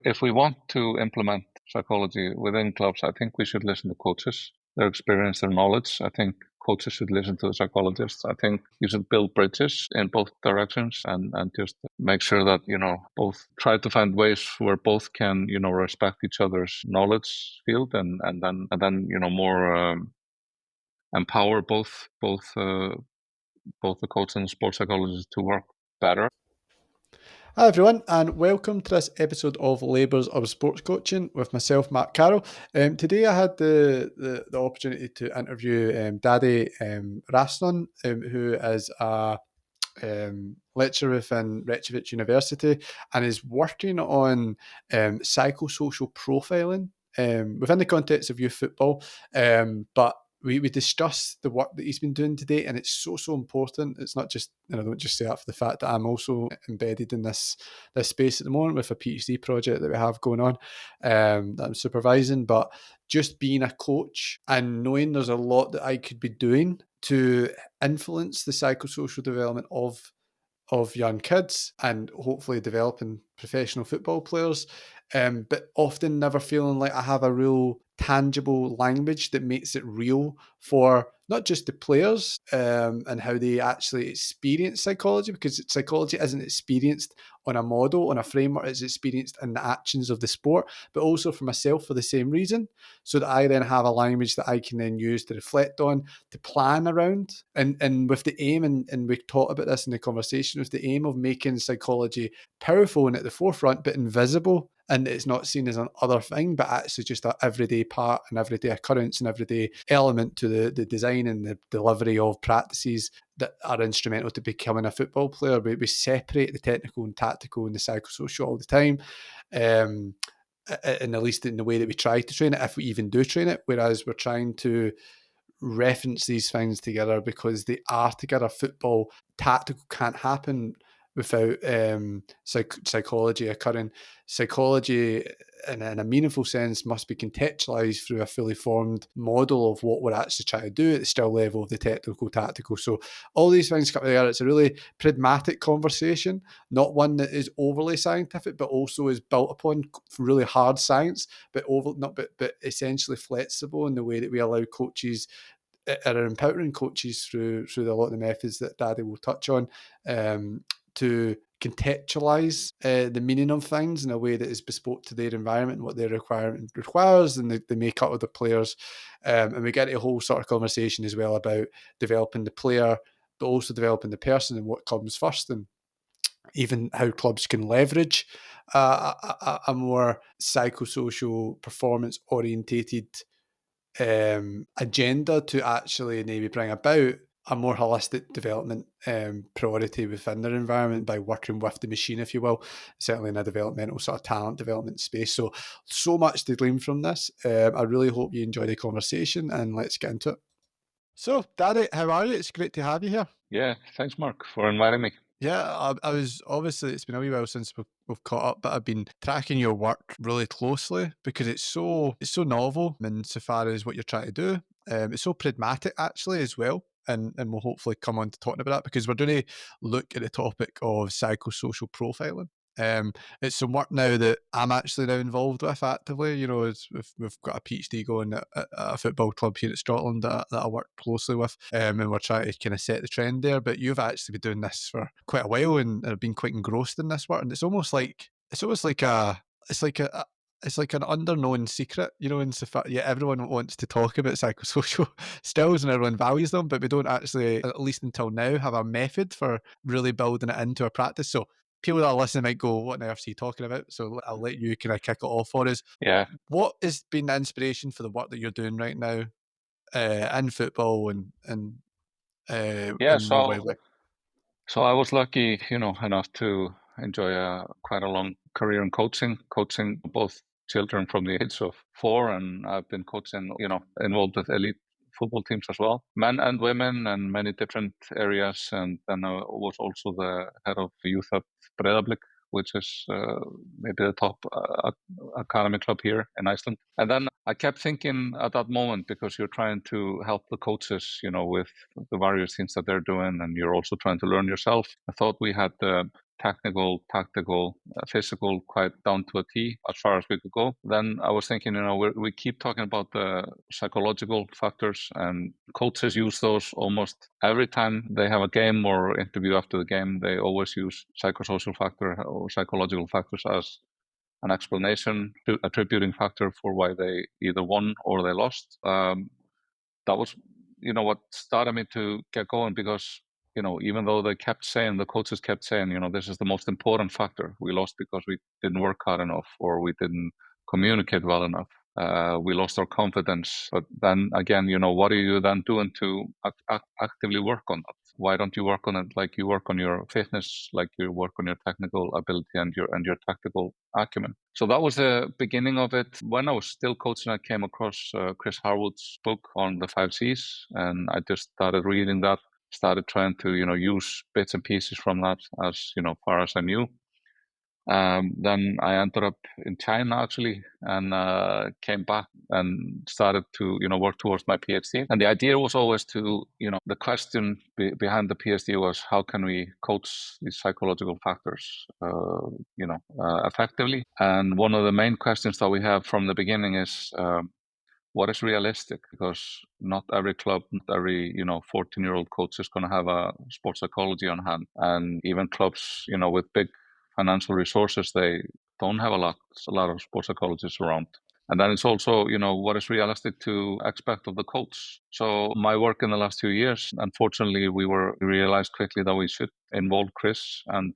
if we want to implement psychology within clubs, I think we should listen to coaches, their experience, their knowledge. I think coaches should listen to the psychologists. I think you should build bridges in both directions and just make sure that, both try to find ways where both can, respect each other's knowledge field and then, more empower both the coach and the sports psychologist to work better. Hi everyone, and welcome to this episode of Labours of Sports Coaching with myself, Mark Carroll. Today I had the opportunity to interview Dadi Rafnsson, who is a lecturer within Reykjavik University and is working on psychosocial profiling within the context of youth football. But we discuss the work that he's been doing today, and it's so important. It's not just, and I don't just say that for the fact that I'm also embedded in this space at the moment with a PhD project that we have going on that I'm supervising, but just being a coach and knowing there's a lot that I could be doing to influence the psychosocial development of young kids and hopefully developing professional football players, but often never feeling like I have a real tangible language that makes it real for not just the players and how they actually experience psychology, because psychology isn't experienced on a model, on a framework, it's experienced in the actions of the sport, but also for myself for the same reason, so that I then have a language that I can then use to reflect on, to plan around, and with the aim, and we talked about this in the conversation, with the aim of making psychology powerful and at the forefront, but invisible, and it's not seen as an other thing, but actually just an everyday part, an everyday occurrence, an everyday element to the design and the delivery of practices that are instrumental to becoming a football player. We separate the technical and tactical and the psychosocial all the time, and at least in the way that we try to train it, if we even do train it, whereas we're trying to reference these things together because they are together. Football tactical can't happen without psychology occurring. Psychology, in a meaningful sense, must be contextualised through a fully formed model of what we're actually trying to do at the still level of the technical, tactical. So all these things come together. It's a really pragmatic conversation, not one that is overly scientific, but also is built upon really hard science, but essentially flexible in the way that we allow coaches, are empowering coaches through a lot of the methods that Dadi will touch on, to contextualize the meaning of things in a way that is bespoke to their environment and what their requirement requires, and the makeup of the players. And we get a whole sort of conversation as well about developing the player, but also developing the person and what comes first, and even how clubs can leverage a more psychosocial, performance orientated agenda to actually maybe bring about a more holistic development priority within their environment by working with the machine, if you will, certainly in a developmental sort of talent development space. So much to glean from this. I really hope you enjoy the conversation, and let's get into it. So, Dadi, how are you? It's great to have you here. Yeah, thanks, Mark, for inviting me. Yeah, I was, obviously, it's been a wee while since we've caught up, but I've been tracking your work really closely because it's so novel insofar as what you're trying to do. It's so pragmatic actually as well. And we'll hopefully come on to talking about that, because we're going to look at the topic of psychosocial profiling. It's some work now that I'm actually now involved with actively. You know, we've got a PhD going at a football club here in Scotland that I work closely with, and we're trying to kind of set the trend there. But you've actually been doing this for quite a while and have been quite engrossed in this work, and it's like an underknown secret, you know, in so far, yeah, everyone wants to talk about psychosocial skills and everyone values them, but we don't actually, at least until now, have a method for really building it into a practice. So people that are listening might go, what on earth are you talking about? So I'll let you kind of kick it off for us. Yeah. What has been the inspiration for the work that you're doing right now in football and more widely? So I was lucky, enough to enjoy quite a long career in coaching both children from the age of 4, and I've been coaching, involved with elite football teams as well, men and women, and many different areas. And then I was also the head of youth at Breiðablik, which is maybe the top academy club here in Iceland. And then I kept thinking at that moment, because you're trying to help the coaches, with the various things that they're doing, and you're also trying to learn yourself. I thought we had technical, tactical, physical, quite down to a T as far as we could go. Then I was thinking, we keep talking about the psychological factors, and coaches use those almost every time they have a game or interview after the game. They always use psychosocial factor or psychological factors as an explanation, attributing factor for why they either won or they lost. That was, what started me to get going, because, even though the coaches kept saying, this is the most important factor. We lost because we didn't work hard enough, or we didn't communicate well enough. We lost our confidence. But then again, what are you then doing to actively work on that? Why don't you work on it like you work on your fitness, like you work on your technical ability and your tactical acumen? So that was the beginning of it. When I was still coaching, I came across Chris Harwood's book on the 5 C's, and I just started reading that, started trying to, use bits and pieces from that as, far as I knew. Then I ended up in China, actually, and came back and started to, work towards my PhD. And the idea was always to, the question behind the PhD was, how can we coach these psychological factors, effectively? And one of the main questions that we have from the beginning is, what is realistic? Because not every club, not every 14-year-old coach is going to have a sports psychology on hand, and even clubs with big financial resources, they don't have a lot of sports psychologists around. And then it's also, what is realistic to expect of the coach. So my work in the last 2 years, unfortunately, we realized quickly that we should involve Chris and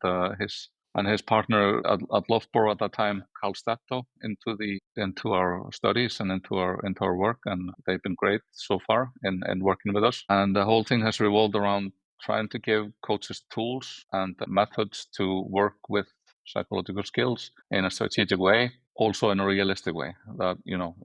his partner at Loughborough at that time, Carl Steptoe, into our studies and into our work, and they've been great so far in working with us. And the whole thing has revolved around trying to give coaches tools and methods to work with psychological skills in a strategic way, also in a realistic way that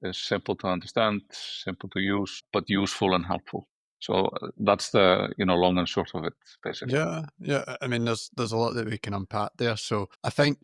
is simple to understand, simple to use, but useful and helpful. So that's the long and short of it, basically. Yeah. I mean, there's a lot that we can unpack there. So I think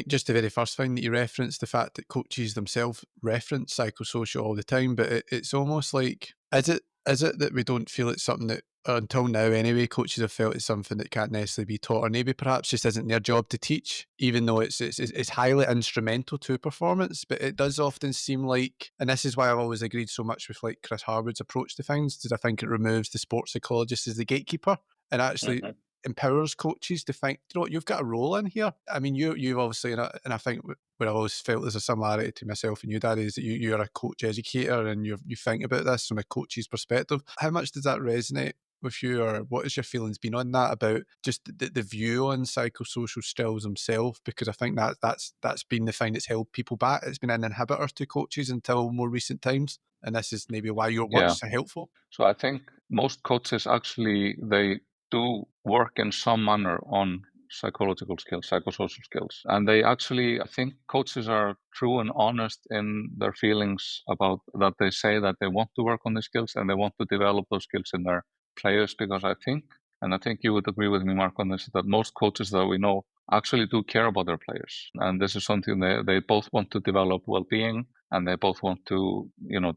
just the very first thing that you referenced, the fact that coaches themselves reference psychosocial all the time, but it's almost like, is it that we don't feel it's something that, until now anyway, coaches have felt it's something that can't necessarily be taught, or maybe perhaps just isn't their job to teach, even though it's highly instrumental to performance. But it does often seem like, and this is why I've always agreed so much with like Chris Harwood's approach to things, because I think it removes the sports psychologist as the gatekeeper and actually empowers coaches to think, you've got a role in here. I mean, you've obviously, and I think where I've always felt there's a similarity to myself and you, Daddy, is that you're a coach educator and you think about this from a coach's perspective. How much does that resonate with you, or what has your feelings been on that, about just the view on psychosocial skills themselves? Because I think that's been the thing that's held people back. It's been an inhibitor to coaches until more recent times, and this is maybe why your work's so helpful. So I think most coaches actually, they do work in some manner on psychological skills, psychosocial skills. And they actually, I think coaches are true and honest in their feelings about that. They say that they want to work on these skills and they want to develop those skills in their players, because I think you would agree with me, Mark, on this, that most coaches that we know actually do care about their players. And this is something they both want to develop well-being, and they both want to,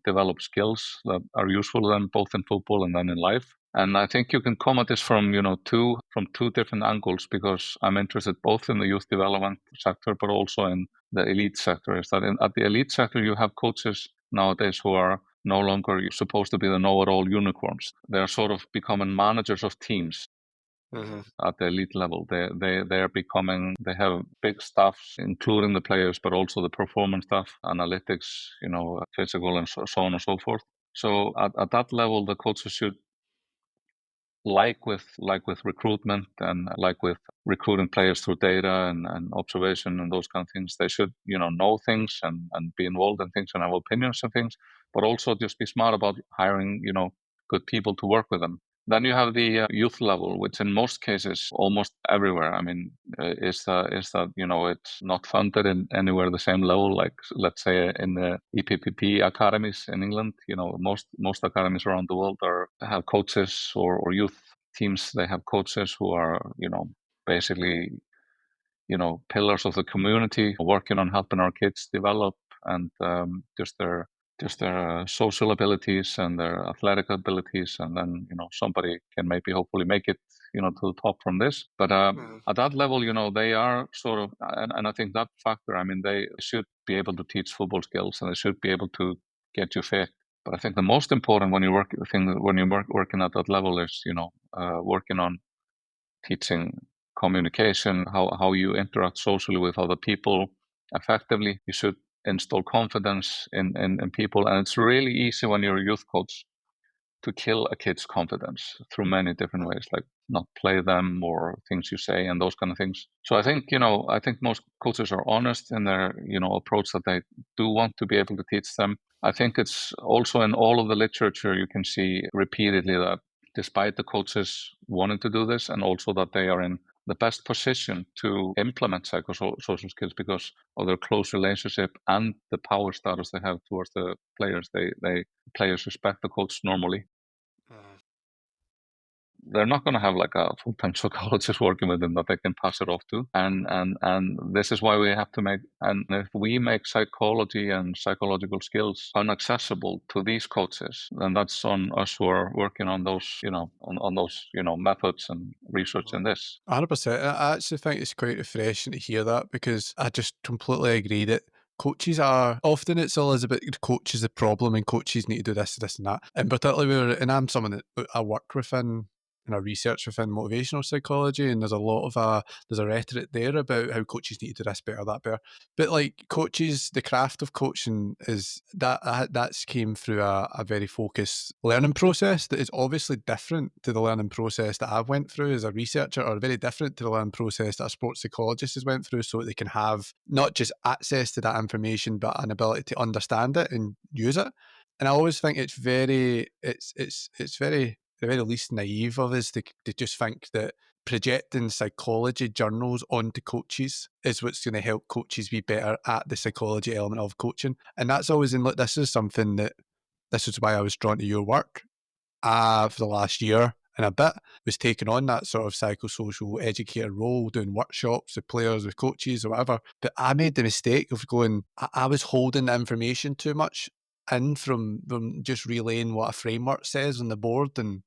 develop skills that are useful to them, both in football and then in life. And I think you can come at this from, two different angles, because I'm interested both in the youth development sector, but also in the elite sector. Is that at the elite sector, you have coaches nowadays who are no longer supposed to be the know-it-all unicorns. They're sort of becoming managers of teams. At the elite level, they have big staffs, including the players, but also the performance staff, analytics, physical, and so on and so forth. So at that level, the coaches should, like with recruitment and like with recruiting players through data and observation and those kind of things, they should know things and be involved in things and have opinions on things, but also just be smart about hiring good people to work with them. Then you have the youth level, which in most cases, almost everywhere, I mean, is that it's not funded in anywhere the same level. Like, let's say in the EPPP academies in England, most academies around the world have coaches, or youth teams. They have coaches who are basically pillars of the community, working on helping our kids develop, and just their just their social abilities and their athletic abilities, and then somebody can maybe hopefully make it to the top from this. But at that level, they are sort of, and I think that factor, I mean, they should be able to teach football skills and they should be able to get you fit. But I think the most important when you're working at that level is working on teaching communication, how you interact socially with other people effectively. You should install confidence in people, and it's really easy when you're a youth coach to kill a kid's confidence through many different ways, like not play them or things you say and those kind of things. So I think most coaches are honest in their approach, that they do want to be able to teach them. I think it's also in all of the literature you can see repeatedly that despite the coaches wanting to do this, and also that they are in the best position to implement psychosocial skills because of their close relationship and the power status they have towards the players. Players respect the coach normally. They're not going to have like a full-time psychologist working with them that they can pass it off to. And this is why we have to and if we make psychology and psychological skills inaccessible to these coaches, then that's on us who are working on those, on those, methods and research in this. 100%. I actually think it's quite refreshing to hear that, because I just completely agree that coaches are often, it's all as about coach is the problem and coaches need to do this, this and that. And particularly and I'm someone that I work within and I research within motivational psychology, and there's a lot of there's a rhetoric there about how coaches need to do this better, that better. But like coaches, the craft of coaching is that's came through a very focused learning process that is obviously different to the learning process that I've went through as a researcher, or very different to the learning process that a sports psychologist has went through, so that they can have not just access to that information, but an ability to understand it and use it. And I always think it's very, the very least naive of us to just think that projecting psychology journals onto coaches is what's going to help coaches be better at the psychology element of coaching. And that's always in, look, this is why I was drawn to your work for the last year and a bit, was taking on that sort of psychosocial educator role, doing workshops with players, with coaches or whatever. But I made the mistake of going, I was holding the information too much in from just relaying what a framework says on the board, and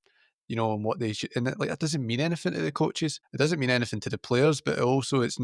and what they should, and it doesn't mean anything to the coaches. It doesn't mean anything to the players, but also it's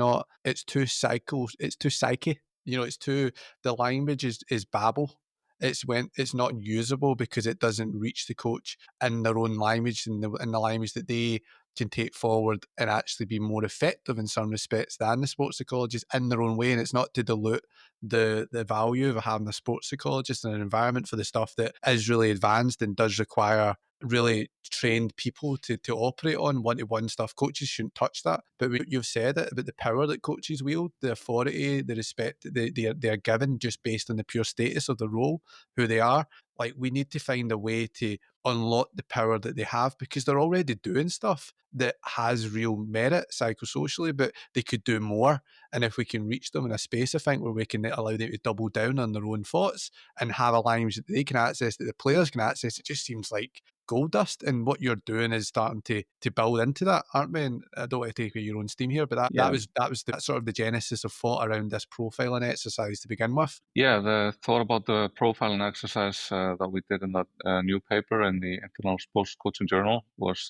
too psyche. The language is babble. It's not usable because it doesn't reach the coach in their own language, in the language that they can take forward and actually be more effective in some respects than the sports psychologist in their own way. And it's not to dilute the value of having a sports psychologist in an environment for the stuff that is really advanced and does require really trained people to operate on one-to-one stuff. Coaches shouldn't touch that. But you've said it about the power that coaches wield, the authority, the respect that they are given just based on the pure status of the role, who they are. Like, we need to find a way to unlock the power that they have, because they're already doing stuff that has real merit psychosocially, but they could do more. And if we can reach them in a space, I think, where we can allow them to double down on their own thoughts and have a language that they can access, that the players can access, it just seems like gold dust. And what you're doing is starting to build into that, aren't we? And I don't want to take away your own steam here, but that was the sort of the genesis of thought around this profiling exercise to begin with. Yeah, the thought about the profiling exercise that we did in that new paper in the International Sports Coaching Journal was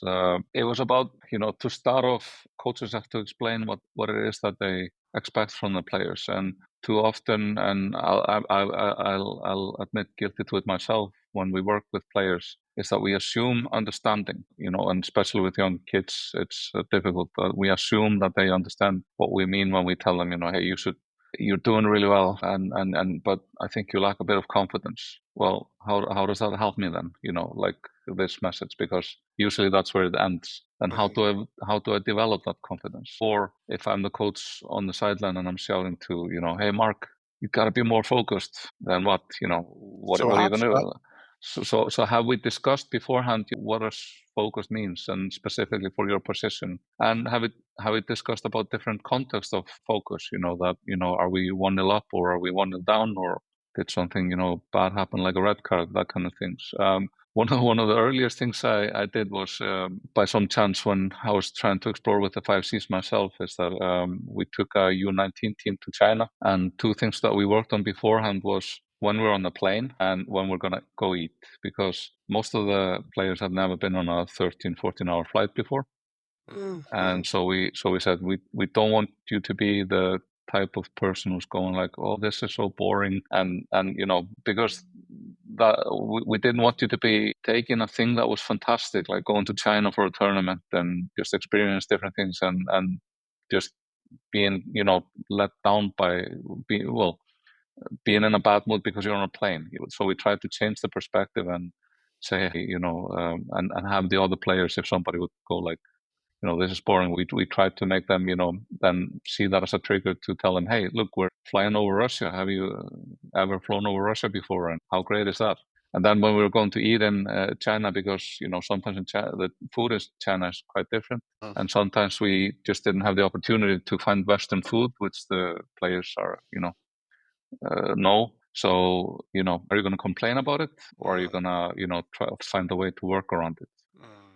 it was about to start off, coaches have to explain what it is that they expect from the players, and too often, and I'll admit guilty to it myself, when we work with players, is that we assume understanding, and especially with young kids, it's difficult. But we assume that they understand what we mean when we tell them, hey, you're doing really well, but I think you lack a bit of confidence. Well, how does that help me then? Like this message, because usually that's where it ends. And how do I develop that confidence? Or if I'm the coach on the sideline and I'm shouting to, hey, Mark, you got to be more focused. Then what? What are you going to do? So have we discussed beforehand what focus means, and specifically for your position? And have we discussed about different contexts of focus? Are we 1-0 up, or are we 1-0 down, or did something bad happen, like a red card, that kind of things. One of the earliest things I did was by some chance, when I was trying to explore with the 5Cs myself, is that we took a U19 team to China, and two things that we worked on beforehand was when we're on the plane and when we're going to go eat, because most of the players have never been on a 13, 14-hour flight before. And so we said, we don't want you to be the type of person who's going like, oh, this is so boring. And because that we didn't want you to be taking a thing that was fantastic, like going to China for a tournament and just experience different things and just being, let down by being in a bad mood because you're on a plane. So we tried to change the perspective and say, hey, and have the other players, if somebody would go like, this is boring. We tried to make them, then see that as a trigger to tell them, hey, look, we're flying over Russia. Have you ever flown over Russia before? And how great is that? And then when we were going to eat in China, because, sometimes in China, the food in China is quite different. And sometimes we just didn't have the opportunity to find Western food, which the players are, know. So, are you going to complain about it, or are you going to, try to find a way to work around it?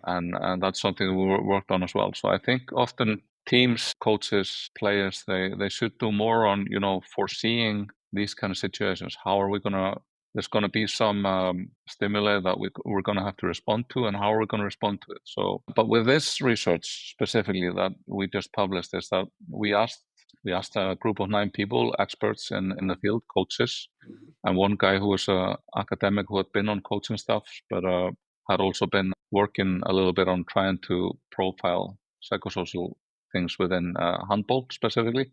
And that's something we worked on as well. So I think often teams, coaches, players, they should do more on, foreseeing these kind of situations. How are we going to, there's going to be some stimuli that we're going to have to respond to, and how are we going to respond to it? So, but with this research specifically that we just published, is that we asked a group of 9 people, experts in the field, coaches, and one guy who was an academic who had been on coaching stuff, but had also been working a little bit on trying to profile psychosocial things within handball specifically.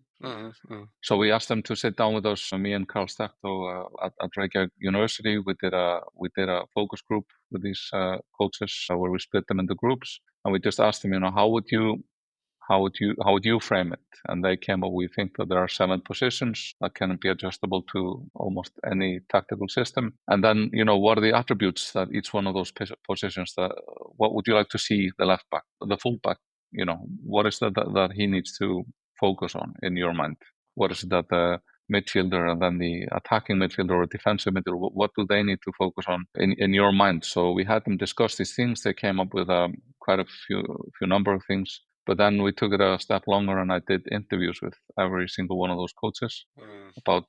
So we asked them to sit down with us, me and Karl Steptoe at Reykjavik University. We did a focus group with these coaches where we split them into groups, and we just asked them, how would you frame it? And they came up, we think that there are 7 positions that can be adjustable to almost any tactical system. And then, what are the attributes that each one of those positions, what would you like to see the left back, the full back, what is that he needs to focus on in your mind? What is it that the midfielder and then the attacking midfielder or defensive midfielder, what do they need to focus on in your mind? So we had them discuss these things. They came up with quite a few number of things. But then we took it a step longer, and I did interviews with every single one of those coaches, about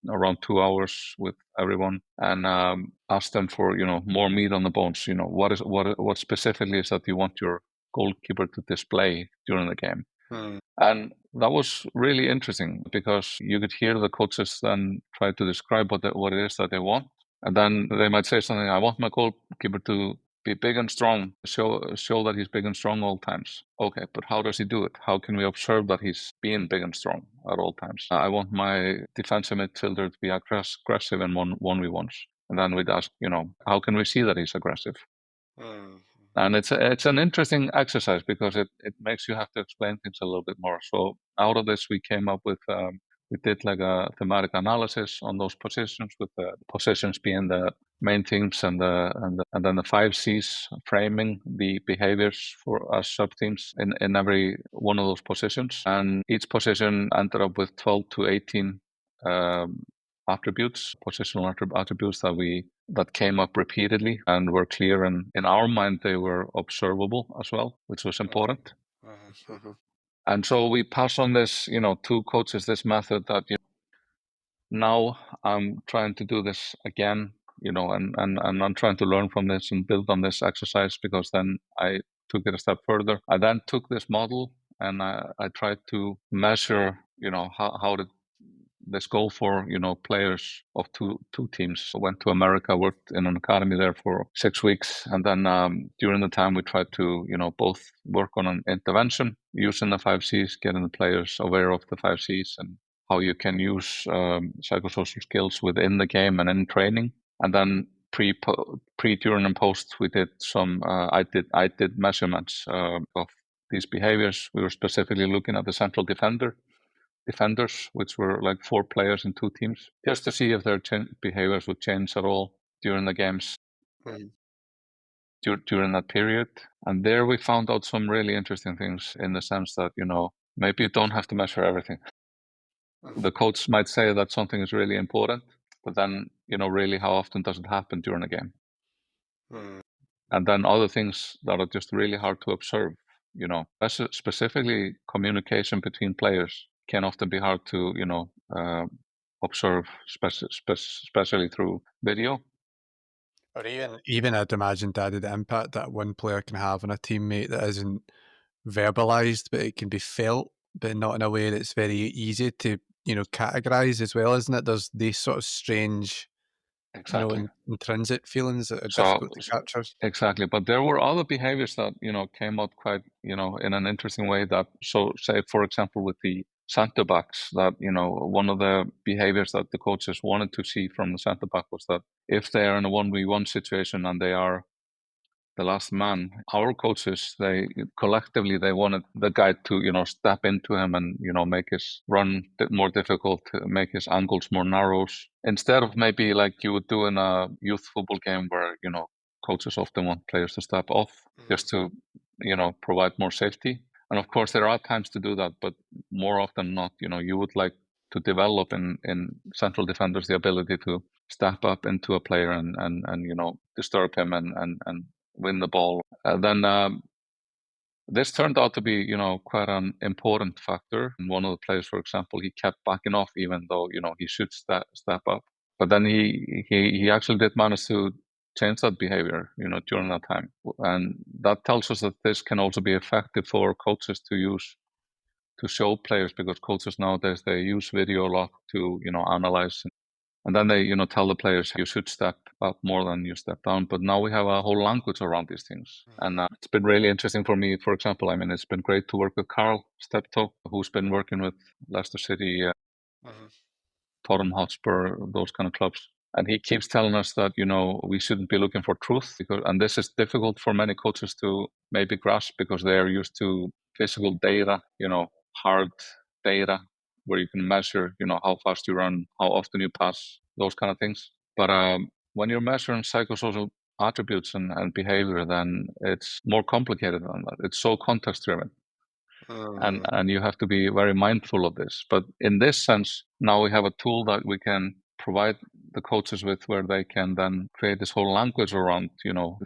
around 2 hours with everyone, and asked them for more meat on the bones. What specifically is that you want your goalkeeper to display during the game? And that was really interesting, because you could hear the coaches then try to describe what it is that they want, and then they might say something. I want my goalkeeper to be big and strong, show that he's big and strong all times. Okay, but how does he do it? How can we observe that he's being big and strong at all times? I want my defensive midfielder to be aggressive in 1v1s. And then we'd ask, how can we see that he's aggressive? And it's an interesting exercise, because it makes you have to explain things a little bit more. So out of this, we came up with we did like a thematic analysis on those positions, with the positions being the main themes, and then the 5 C's framing the behaviors for us sub themes in every one of those positions. And each position ended up with 12 to 18 attributes, positional attributes that came up repeatedly and were clear, and in our mind they were observable as well, which was important. And so we pass on this, to coaches, this method that now I'm trying to do this again, and I'm trying to learn from this and build on this exercise, because then I took it a step further. I then took this model and I tried to measure, how did this go for players of two teams. I went to America, worked in an academy there for 6 weeks, and then during the time we tried to both work on an intervention using the 5 C's, getting the players aware of the 5 C's and how you can use psychosocial skills within the game and in training. And then pre, during, and post, we did some. I did measurements of these behaviors. We were specifically looking at the central defenders, which were like 4 players in 2 teams, just to see if their behaviors would change at all during the games during that period. And there we found out some really interesting things, in the sense that, maybe you don't have to measure everything. The coach might say that something is really important, but then, really how often does it happen during a game? And then other things that are just really hard to observe, specifically communication between players can often be hard to, observe, especially through video. Or even I'd imagine, Daddy, the impact that one player can have on a teammate that isn't verbalized, but it can be felt, but not in a way that's very easy to, categorize as well, isn't it? There's these sort of strange, Exactly. intrinsic feelings that are So difficult to capture. exactly, but there were other behaviors that came out quite in an interesting way. That say for example with the center backs, that one of the behaviors that the coaches wanted to see from the center back was that if they are in a 1v1 situation and they are the last man, our coaches, they collectively wanted the guy to step into him and make his run more difficult, make his angles more narrows, instead of maybe like you would do in a youth football game where coaches often want players to step off just to provide more safety. And of course there are times to do that, but more often not, you would like to develop in central defenders the ability to step up into a player and disturb him and win the ball. Then this turned out to be, quite an important factor. And one of the players, for example, he kept backing off, even though, he should step up. But then he actually did manage to change that behavior, during that time. And that tells us that this can also be effective for coaches to use to show players, because coaches nowadays, they use video a lot to, analyze. And then they, tell the players, you should step up more than you step down. But now we have a whole language around these things. And it's been really interesting for me, for example. I mean, it's been great to work with Carl Steptoe, who's been working with Leicester City, Tottenham Hotspur, those kind of clubs. And he keeps telling us that, we shouldn't be looking for truth, and this is difficult for many coaches to maybe grasp, because they're used to physical data, hard data, where you can measure, how fast you run, how often you pass, those kind of things. But when you're measuring psychosocial attributes and behavior, then it's more complicated than that. It's so context driven. And you have to be very mindful of this. But in this sense, now we have a tool that we can provide the coaches with, where they can then create this whole language around,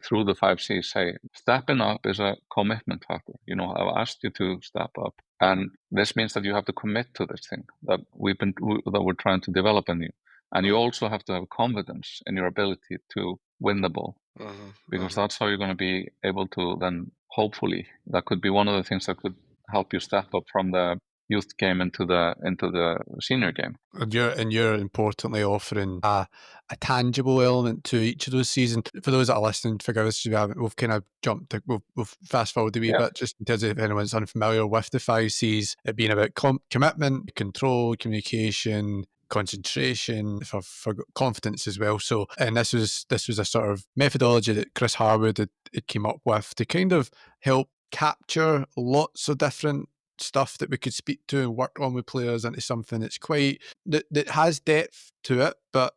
through the 5 C's. Hey, stepping up is a commitment factor. I've asked you to step up, and this means that you have to commit to this thing that we're trying to develop in you. And you also have to have confidence in your ability to win the ball, because that's how you're going to be able to then, hopefully, that could be one of the things that could help you step up from the youth game into the senior game. And you're importantly offering a tangible element to each of those seasons. For those that are listening, figure this, we've kind of jumped, we've fast forwarded a wee bit, just in terms of if anyone's unfamiliar with the 5 C's, it being about commitment, control, communication, concentration, for confidence as well. So, and this was a sort of methodology that Chris Harwood had came up with to kind of help capture lots of different stuff that we could speak to and work on with players into something that's quite that has depth to it, but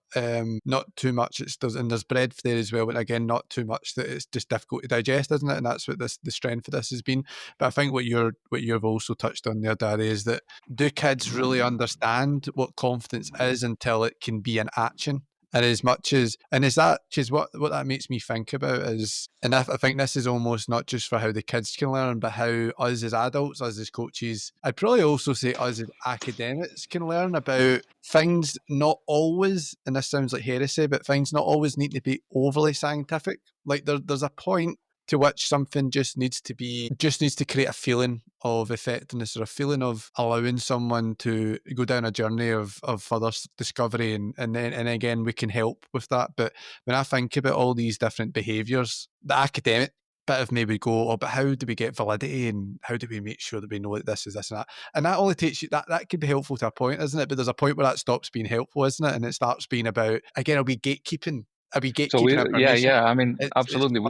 not too much. There's breadth there as well, but again, not too much that it's just difficult to digest, isn't it? And that's what the strength of this has been. But I think what you've also touched on there, Daddy, is that, do kids really understand what confidence is until it can be an action? And is that just what that makes me think about is, and I think this is almost not just for how the kids can learn, but how us as adults, us as coaches, I'd probably also say us as academics can learn about things not always, and this sounds like heresy, but things not always need to be overly scientific. Like there's a point to which something just needs to create a feeling of effectiveness, or a feeling of allowing someone to go down a journey of further discovery, and then again we can help with that. But when I think about all these different behaviours, the academic bit of maybe go, but how do we get validity, and how do we make sure that we know that this is this and that? And that only takes you, that could be helpful to a point, isn't it? But there's a point where that stops being helpful, isn't it? And it starts being about, again, are we gatekeeping? So I mean, absolutely.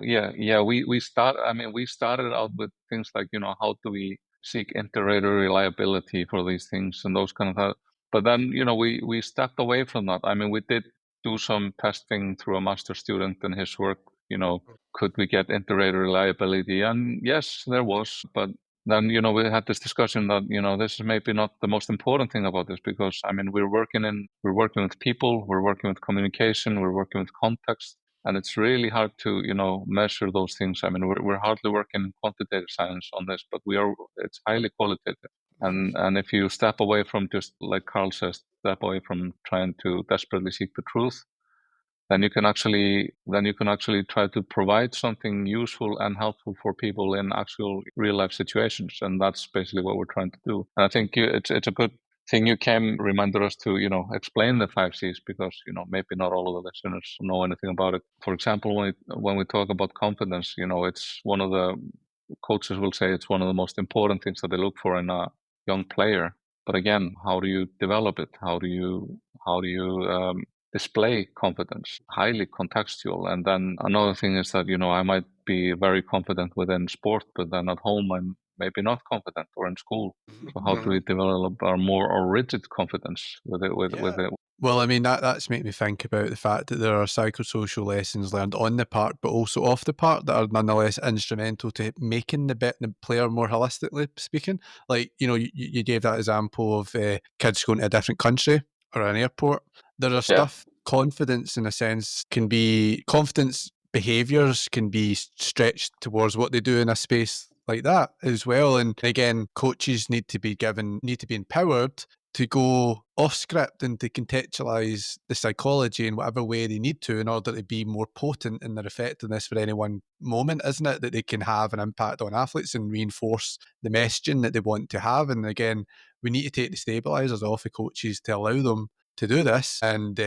We started out with things like, how do we seek inter-rater reliability for these things and those kind of things. But then, we stepped away from that. I mean, we did do some testing through a master student and his work, could we get inter-rater reliability? And yes, there was, but then, we had this discussion that, this is maybe not the most important thing about this, because, I mean, we're working with people, we're working with communication, we're working with context, and it's really hard to, measure those things. I mean, we're hardly working in quantitative science on this, but it's highly qualitative. And if you step away from just, like Carl says, step away from trying to desperately seek the truth, then you can actually try to provide something useful and helpful for people in actual real life situations, and that's basically what we're trying to do. And I think it's a good thing you reminded us to explain the 5Cs, because maybe not all of the listeners know anything about it. For example, when we talk about confidence, it's one of the coaches will say it's one of the most important things that they look for in a young player. But again, how do you develop it? How do you display confidence? Highly contextual. And then another thing is that I might be very confident within sport, but then at home I'm maybe not confident, or in school. So how do we develop a more rigid confidence with it? Well, I mean, that's made me think about the fact that there are psychosocial lessons learned on the park, but also off the park, that are nonetheless instrumental to making the player more holistically speaking. Like, you gave that example of kids going to a different country or an airport. There are stuff, confidence in a sense confidence behaviours can be stretched towards what they do in a space like that as well. And again, coaches need to be empowered to go off script and to contextualize the psychology in whatever way they need to in order to be more potent in their effectiveness for any one moment, isn't it? That they can have an impact on athletes and reinforce the messaging that they want to have. And again, we need to take the stabilizers off the coaches to allow them to do this, and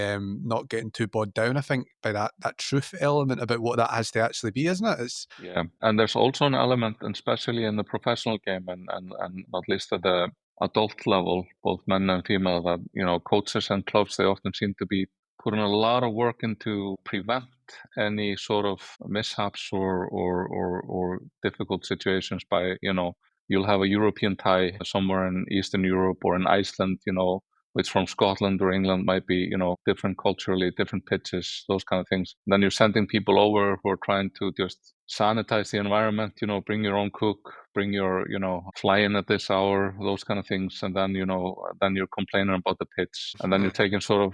not getting too bogged down, I think, by that truth element about what that has to actually be, isn't it? And there's also an element, and especially in the professional game, and at least at the adult level, both men and female, that coaches and clubs, they often seem to be putting a lot of work into prevent any sort of mishaps or difficult situations by you'll have a European tie somewhere in Eastern Europe or in Iceland, which from Scotland or England might be, different culturally, different pitches, those kind of things. And then you're sending people over who are trying to just sanitize the environment, bring your own cook, bring your, fly in at this hour, those kind of things. And then, then you're complaining about the pitch. And then you're taking sort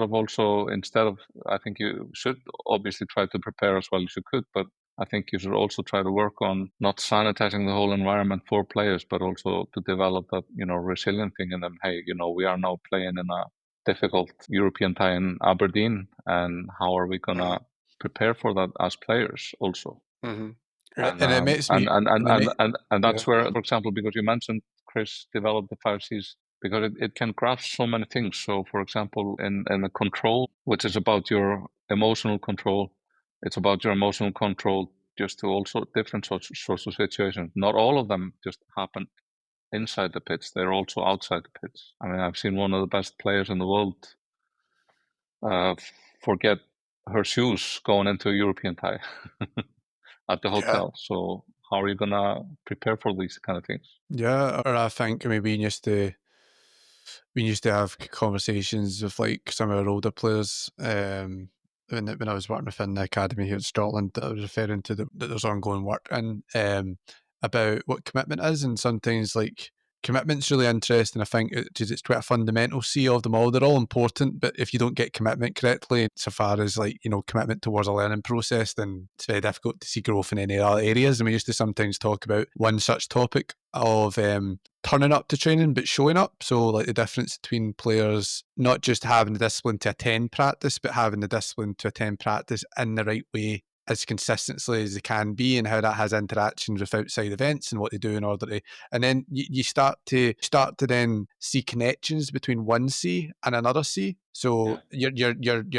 of also, instead of, I think you should obviously try to prepare as well as you could, but I think you should also try to work on not sanitizing the whole environment for players, but also to develop that, resilient thing in them. Hey, we are now playing in a difficult European tie in Aberdeen, and how are we gonna prepare for that as players also? And it makes me and that's where, for example, because you mentioned, Chris, develop the 5Cs, because it can grasp so many things. So, for example, in the control, which is about your emotional control. It's about your emotional control just to also different sorts of situations. Not all of them just happen inside the pitch. They're also outside the pitch. I mean, I've seen one of the best players in the world forget her shoes going into a European tie at the hotel. So how are you going to prepare for these kind of things? Yeah, or I think, I mean, we used to have conversations with like some of our older players when I was working within the academy here in Scotland, that I was referring to that there's ongoing work and about what commitment is, and sometimes like commitment's really interesting. I think it's quite a fundamental C of them all. They're all important, but if you don't get commitment correctly, so far as like commitment towards a learning process, then it's very difficult to see growth in any other areas. And we used to sometimes talk about one such topic of turning up to training but showing up. So like the difference between players not just having the discipline to attend practice, but having the discipline to attend practice in the right way as consistently as they can be, and how that has interactions with outside events and what they do in order to, and then you start to then see connections between one C and another C. So your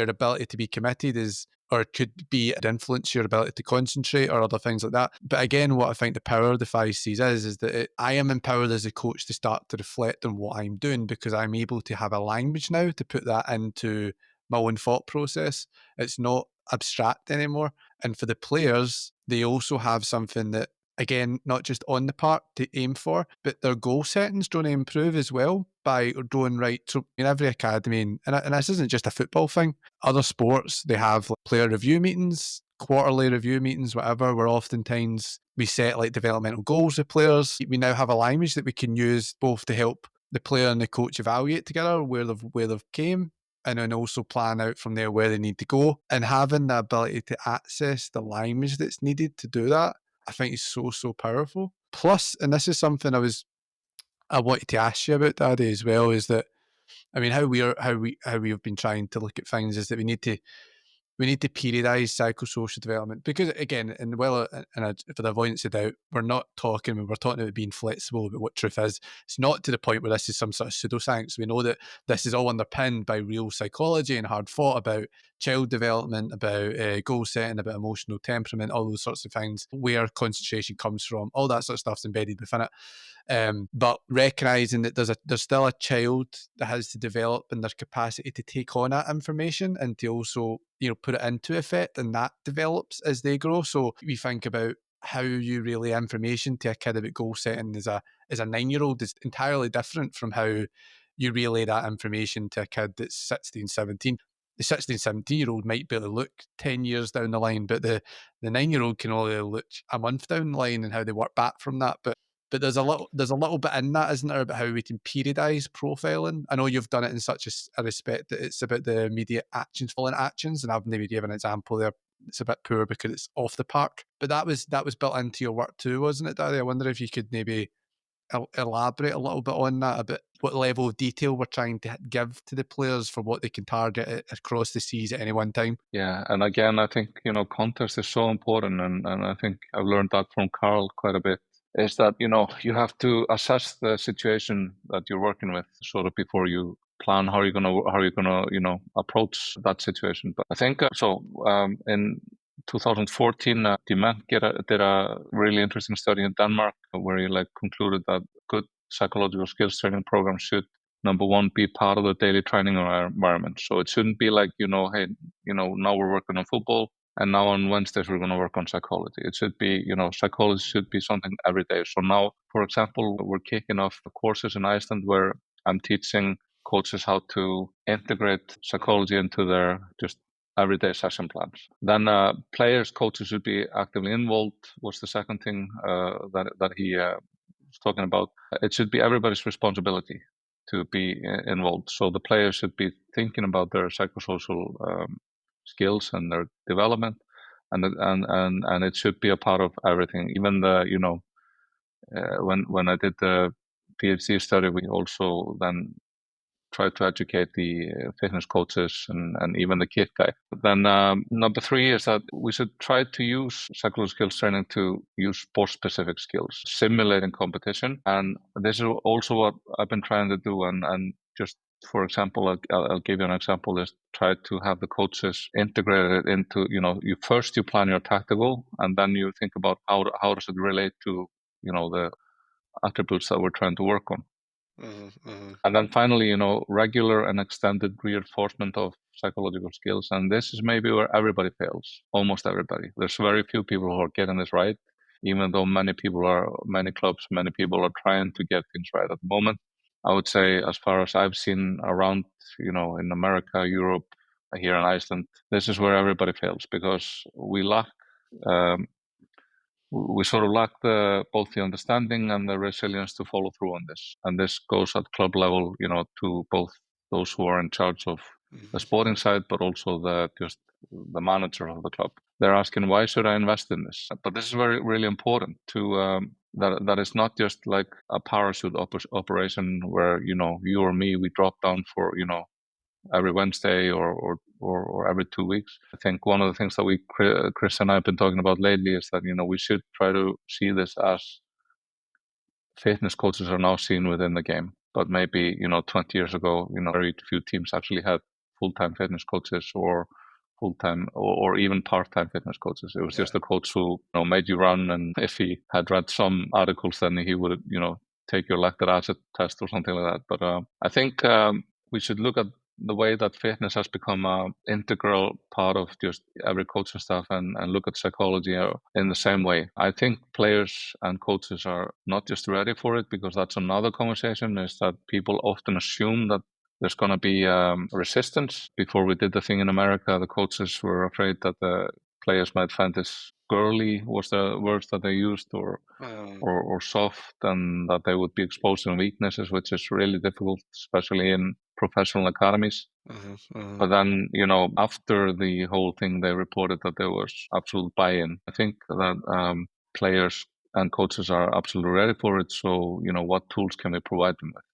ability to be committed is, or could be, influence your ability to concentrate or other things like that. But again, what I think the power of the 5Cs is that I am empowered as a coach to start to reflect on what I'm doing, because I'm able to have a language now to put that into my own thought process. It's not abstract anymore. And for the players, they also have something that, again, not just on the park to aim for, but their goal setting's going to improve as well by going right. So in every academy, and this isn't just a football thing, other sports, they have like player review meetings, quarterly review meetings, whatever, where oftentimes we set like developmental goals with players. We now have a language that we can use both to help the player and the coach evaluate together where they've came, and then also plan out from there where they need to go. And having the ability to access the language that's needed to do that, I think is so, so powerful. Plus, and this is something I wanted to ask you about, Daddy, as well, is that I mean, how we have been trying to look at things is that we need to periodise psychosocial development, because again, and for the avoidance of doubt, we're talking about being flexible about what truth is. It's not to the point where this is some sort of pseudoscience. We know that this is all underpinned by real psychology and hard thought about child development, about goal setting, about emotional temperament, all those sorts of things, where concentration comes from, all that sort of stuff's embedded within it. But recognising that there's still a child that has to develop in their capacity to take on that information and to also, put it into effect, and that develops as they grow. So we think about how you relay information to a kid about goal setting as a 9-year-old is entirely different from how you relay that information to a kid that's 16, 17. The 16, 17-year-old might be able to look 10 years down the line, but the 9-year-old can only look a month down the line and how they work back from that. But there's a little bit in that, isn't there, about how we can periodise profiling. I know you've done it in such a respect that it's about the immediate actions, following actions, and I've maybe given an example there. It's a bit poor because it's off the park, but that was built into your work too, wasn't it, Daddy? I wonder if you could maybe elaborate a little bit on that, about what level of detail we're trying to give to the players for what they can target across the seas at any one time. Yeah, and again, I think context is so important, and I think I've learned that from Carl quite a bit. Is that you have to assess the situation that you're working with sort of before you plan how you're gonna approach that situation. But I think in 2014, Dement did a really interesting study in Denmark where he concluded that good psychological skills training programs should, number one, be part of the daily training environment. So it shouldn't be like, hey, now we're working on football and now on Wednesdays we're going to work on psychology. It should be, psychology should be something every day. So now, for example, we're kicking off courses in Iceland where I'm teaching coaches how to integrate psychology into their just everyday session plans. Then players, coaches should be actively involved was the second thing that he was talking about. It should be everybody's responsibility to be involved. So the players should be thinking about their psychosocial skills and their development, and it should be a part of everything. Even when I did the PhD study, we also then try to educate the fitness coaches and even the kit guy. But then number 3 is that we should try to use psychological skills training to use sport-specific skills, simulating competition. And this is also what I've been trying to do. And just for example, I'll give you an example, is try to have the coaches integrate it into, you plan your tactical, and then you think about how does it relate to, the attributes that we're trying to work on. Mm-hmm. And then finally, regular and extended reinforcement of psychological skills. And this is maybe where everybody fails, almost everybody. There's very few people who are getting this right, even though many people are trying to get things right at the moment. I would say, as far as I've seen around, in America, Europe, here in Iceland, this is where everybody fails, because we lack both the understanding and the resilience to follow through on this. And this goes at club level, to both those who are in charge of the sporting side, but also the manager of the club. They're asking, why should I invest in this? But this is really important to that it's not just like a parachute operation where you or me, we drop down for every Wednesday or every 2 weeks. I think one of the things that Chris and I have been talking about lately is that we should try to see this as fitness coaches are now seen within the game. But maybe 20 years ago, very few teams actually had full-time fitness coaches or full-time or even part-time fitness coaches. It was just a coach who made you run, and if he had read some articles, then he would take your lactic acid test or something like that. But I think we should look at the way that fitness has become an integral part of just every coaching staff, and look at psychology in the same way. I think players and coaches are not just ready for it, because that's another conversation, is that people often assume that there's going to be resistance. Before we did the thing in America, the coaches were afraid that the players might find this girly, was the words that they used, or soft, and that they would be exposing weaknesses, which is really difficult, especially in professional academies. But then, after the whole thing, they reported that there was absolute buy-in. I think that players and coaches are absolutely ready for it. So, what tools can we provide them with?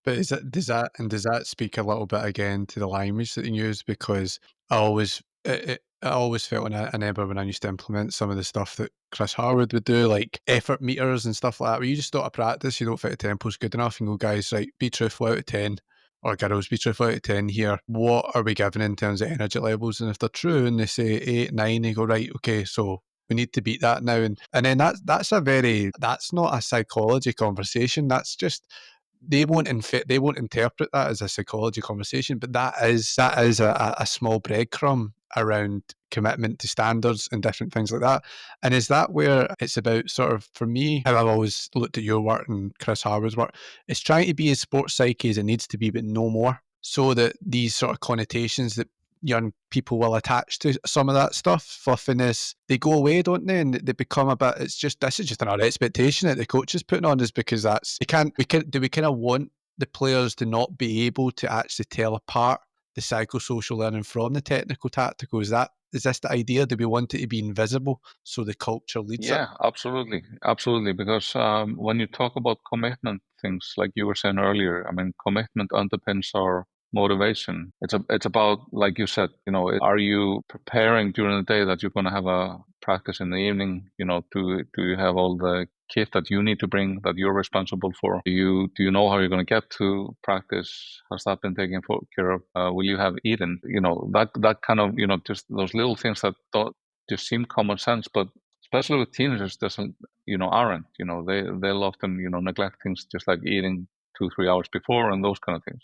But does that speak a little bit again to the language that you use? Because I always felt, and I remember when I used to implement some of the stuff that Chris Harwood would do, like effort meters and stuff like that, where you just start to practice, you don't think the tempo's good enough, and go, guys, right, be truthful out of 10, or girls, be truthful out of 10 here. What are we giving in terms of energy levels? And if they're true and they say 8, 9, you go, right, okay, so we need to beat that now. And then that's not a psychology conversation. That's just, they won't interpret that as a psychology conversation, but that is a small breadcrumb around commitment to standards and different things like that. And is that where it's about, sort of, for me, how I've always looked at your work and Chris Harwood's work, it's trying to be as sports psyche as it needs to be, but no more, so that these sort of connotations that young people will attach to some of that stuff, fluffiness, they go away, don't they? And they become a bit, this is just another expectation that the coach is putting on us, because do we kind of want the players to not be able to actually tell apart the psychosocial learning from the technical tactical? Is this the idea? Do we want it to be invisible so the culture leads it? Yeah, absolutely. Absolutely. Because when you talk about commitment things, like you were saying earlier, I mean, commitment underpins our motivation. It's about, like you said, are you preparing during the day that you're going to have a practice in the evening? Do you have all the kit that you need to bring, that you're responsible for? Do you know how you're going to get to practice? Has that been taken care of? Will you have eaten? That kind of, just those little things that don't just seem common sense, but especially with teenagers, aren't. They'll often, neglect things just like eating 2-3 hours before and those kind of things,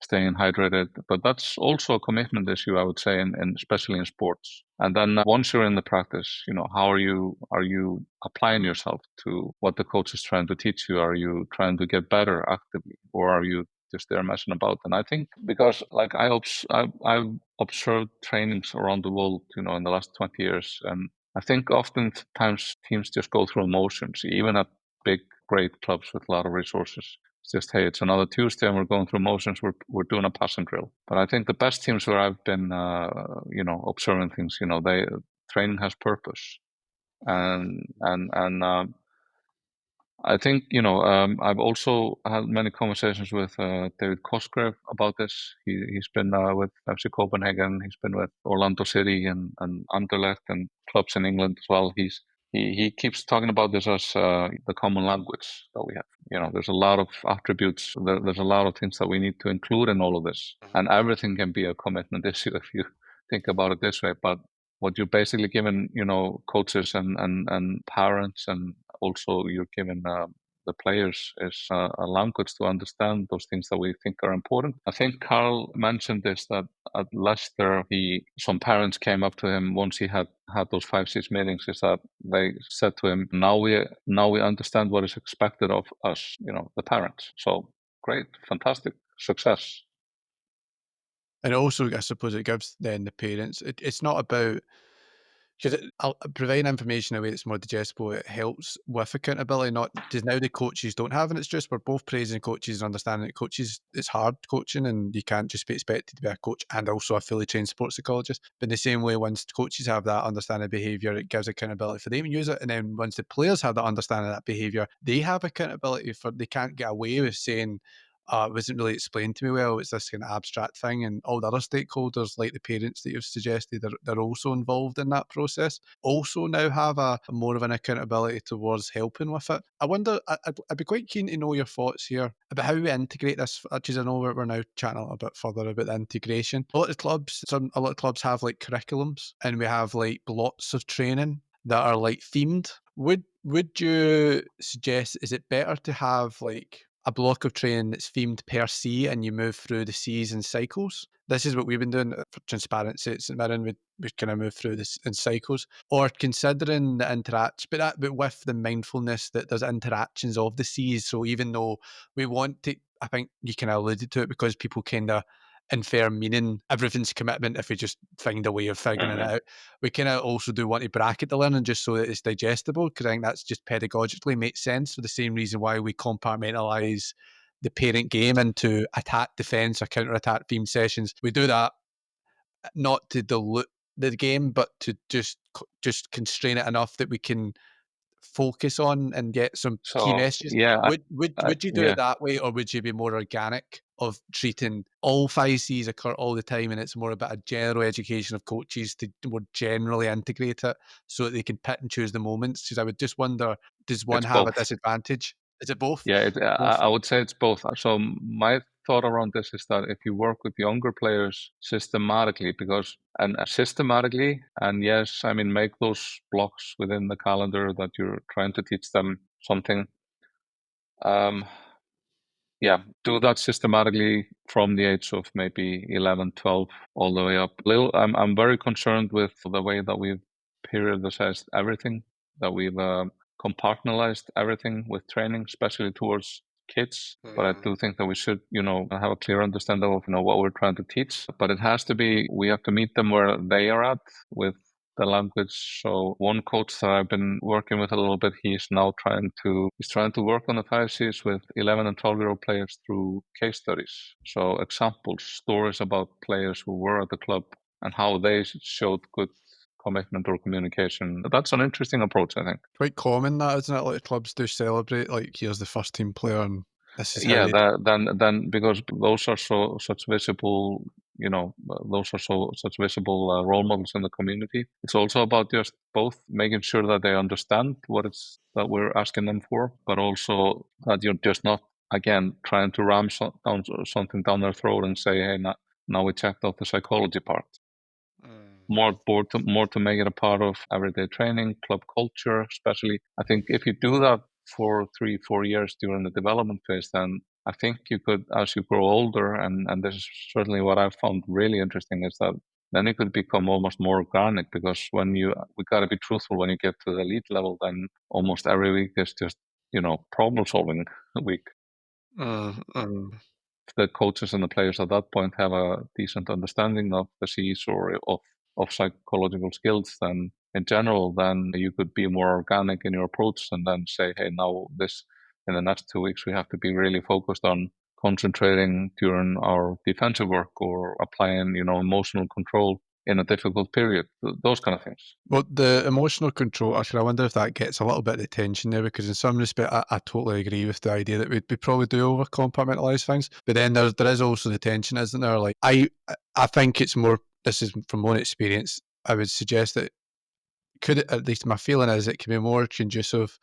staying hydrated. But that's also a commitment issue, I would say, and especially in sports. And then once you're in the practice, how are you applying yourself to what the coach is trying to teach you? Are you trying to get better actively, or are you just there messing about? And I think, because like I've observed trainings around the world, in the last 20 years, and I think oftentimes teams just go through emotions, even at big, great clubs with a lot of resources. It's just, hey, it's another Tuesday and we're going through motions. We're doing a passing drill. But I think the best teams where I've been, observing things, training has purpose, and I think, I've also had many conversations with David Cosgrave about this. He's been with FC Copenhagen. He's been with Orlando City and Anderlecht and clubs in England as well. He keeps talking about this as the common language that we have. There's a lot of attributes. There's a lot of things that we need to include in all of this. And everything can be a commitment issue if you think about it this way. But what you're basically giving, coaches and parents, and also you're giving the players, is a language to understand those things that we think are important. I think Carl mentioned this, that at Leicester, some parents came up to him once he had those 5-6 meetings, is that they said to him, now we understand what is expected of us, the parents. So great, fantastic, success. And also, I suppose it gives then the parents, it's not about, because providing information in a way that's more digestible, it helps with accountability, not just now the coaches don't have, and it's just, we're both praising coaches and understanding that coaches, it's hard coaching, and you can't just be expected to be a coach and also a fully trained sports psychologist. But in the same way, once coaches have that understanding of behaviour, it gives accountability for them to use it. And then once the players have that understanding of that behaviour, they have accountability for, they can't get away with saying, it wasn't really explained to me well, it's this kind of abstract thing, and all the other stakeholders, like the parents that you've suggested, they're also involved in that process, also now have a more of an accountability towards helping with it. I wonder, I'd be quite keen to know your thoughts here about how we integrate this, because I know we're now chatting a little bit further about the integration. A lot of clubs have like curriculums, and we have like lots of training that are like themed. Would you suggest, is it better to have like a block of training that's themed per se, and you move through the season cycles? This is what we've been doing for transparency at St Mirren. We kind of move through this in cycles, or considering the interaction, but with the mindfulness that there's interactions of the seas. So even though we want to, I think you kind of alluded to it, because people kind of infer meaning, everything's commitment if we just find a way of figuring it out. We kind of also do want to bracket the learning just so that it's digestible, because I think that's just pedagogically makes sense, for the same reason why we compartmentalise the parent game into attack, defence, or counter-attack themed sessions. We do that not to dilute the game, but to just constrain it enough that we can focus on and get some key So messages. yeah, Would you do it that way, or would you be more organic of treating all 5Cs occur all the time, and it's more about a general education of coaches to more generally integrate it so that they can pick and choose the moments? Because I would just wonder, does one it's have a both. disadvantage? Is it both? Yeah, Both. I would say it's both. So my thought around this is that if you work with younger players systematically, and yes, I mean, make those blocks within the calendar that you're trying to teach them something. Yeah, do that systematically from the age of maybe 11, 12, all the way up. I'm very concerned with the way that we've periodized everything, that we've compartmentalized everything with training, especially towards kids. But I do think that we should, have a clear understanding of, what we're trying to teach. But it has to be, we have to meet them where they are at with the language. So one coach that I've been working with a little bit, he's trying to work on the 5Cs with 11 and 12-year-old players through case studies. So examples, stories about players who were at the club and how they showed good commitment or communication. That's an interesting approach, I think. Quite common, that, isn't it? Like, the clubs do celebrate, like, here's the first team player, and this is how Yeah, they then because those are such visible, such visible role models in the community. It's also about just both making sure that they understand what it's that we're asking them for, but also that you're just not, again, trying to ram something down their throat and say, hey, now we checked out the psychology part. More to make it a part of everyday training, club culture, especially. I think if you do that for 3-4 years during the development phase, then I think you could, as you grow older, and this is certainly what I've found really interesting, is that then it could become almost more organic, because we got to be truthful, when you get to the elite level, then almost every week is just, problem solving week. The coaches and the players at that point have a decent understanding of the Cs or of psychological skills, then in general, then you could be more organic in your approach and then say, hey, now in the next 2 weeks, we have to be really focused on concentrating during our defensive work, or applying, emotional control in a difficult period, those kind of things. Well, the emotional control, actually, I wonder if that gets a little bit of the tension there, because in some respect, I totally agree with the idea that we probably do over compartmentalise things. But then there is also the tension, isn't there? Like, I think it's more, this is from my own experience, I would suggest that at least my feeling is, it can be more conducive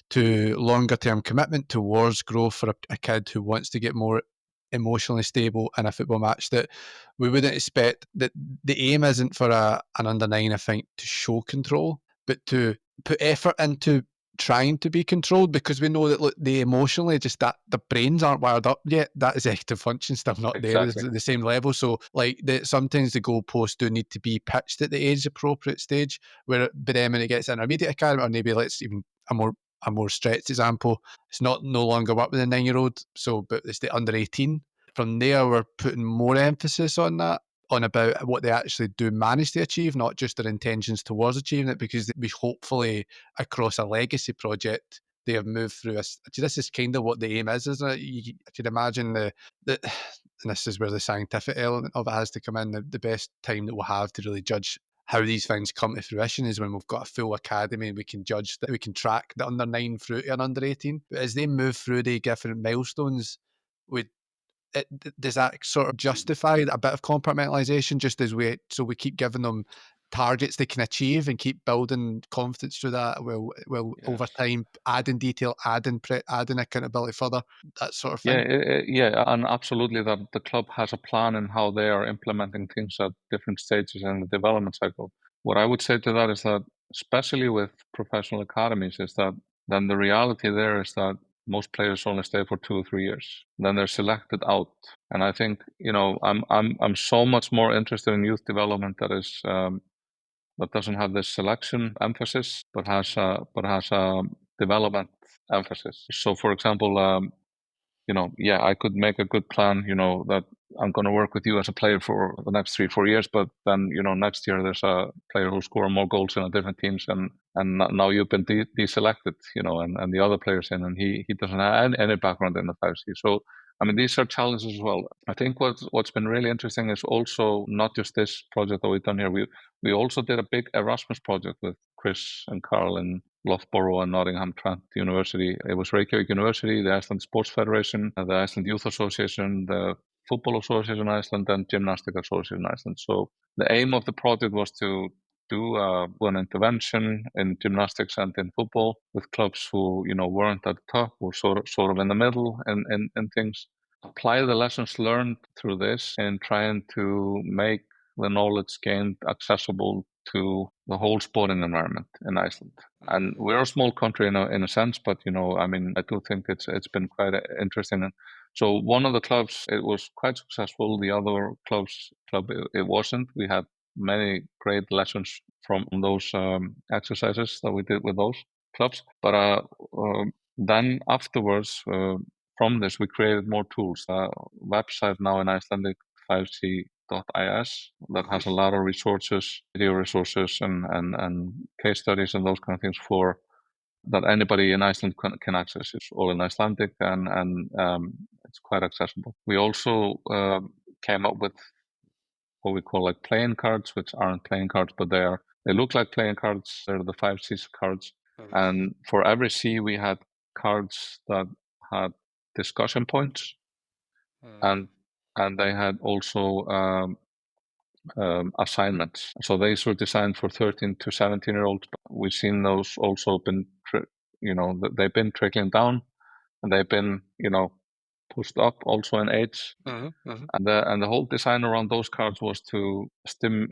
to longer term commitment towards growth for a kid who wants to get more emotionally stable in a football match, that we wouldn't expect that the aim isn't for an under 9, I think, to show control, but to put effort into trying to be controlled, because we know that, look, they emotionally, just that the brains aren't wired up yet, that executive function still not there at the same level. So, like, sometimes the goalposts do need to be pitched at the age appropriate stage, but then when it gets intermediate academy, or maybe let's even a more stretched example, it's no longer work with a 9-year-old, but it's the under 18. From there, we're putting more emphasis on that, on about what they actually do manage to achieve, not just their intentions towards achieving it, because we hopefully, across a legacy project, they have moved through this is kind of what the aim is, isn't it? You could imagine the and this is where the scientific element of it has to come in. The best time that we'll have to really judge how these things come to fruition is when we've got a full academy, and we can judge that, we can track the under 9 through to an under 18. But as they move through the different milestones, does that sort of justify a bit of compartmentalisation, just as we keep giving them targets they can achieve and keep building confidence through that? Well, yes. Over time, adding detail, adding accountability further, that sort of thing. Yeah, and absolutely, that the club has a plan in how they are implementing things at different stages in the development cycle. What I would say to that is that, especially with professional academies, is that then the reality there is that most players only stay for 2 or 3 years. Then they're selected out, and I think, I'm so much more interested in youth development that doesn't have this selection emphasis, but has a development emphasis. So, for example, I could make a good plan, that I'm going to work with you as a player for the next 3-4 years, but then, next year there's a player who scored more goals in a different teams, and now you've been deselected, and the other player's in, and he doesn't have any background in the 5C. So, I mean, these are challenges as well. I think what's been really interesting is also not just this project that we've done here. We also did a big Erasmus project with Chris and Carl in Loughborough and Nottingham Trent University. It was Reykjavik University, the Iceland Sports Federation, the Iceland Youth Association, the Football Association in Iceland, and Gymnastic Association in Iceland. So the aim of the project was to do one intervention in gymnastics and in football with clubs who weren't at the top, were sort of in the middle, and things. Apply the lessons learned through this in trying to make the knowledge gained accessible to the whole sporting environment in Iceland. And we're a small country in a sense, but I do think it's been quite interesting. And so one of the clubs, it was quite successful. The other club, it wasn't. We had many great lessons from those exercises that we did with those clubs. But then afterwards, from this, we created more tools. A website now in Icelandic, 5c.is, that has a lot of resources, video resources, and case studies and those kind of things for that anybody in Iceland can access. It's all in Icelandic and it's quite accessible. We also came up with what we call like playing cards, which aren't playing cards, but they look like playing cards. They're the 5 C's cards. And for every C, we had cards that had discussion points, and they had also assignments. So these were designed for 13 to 17-year-olds. We've seen those also they've been trickling down, and they've been pushed up also in age. And the whole design around those cards was to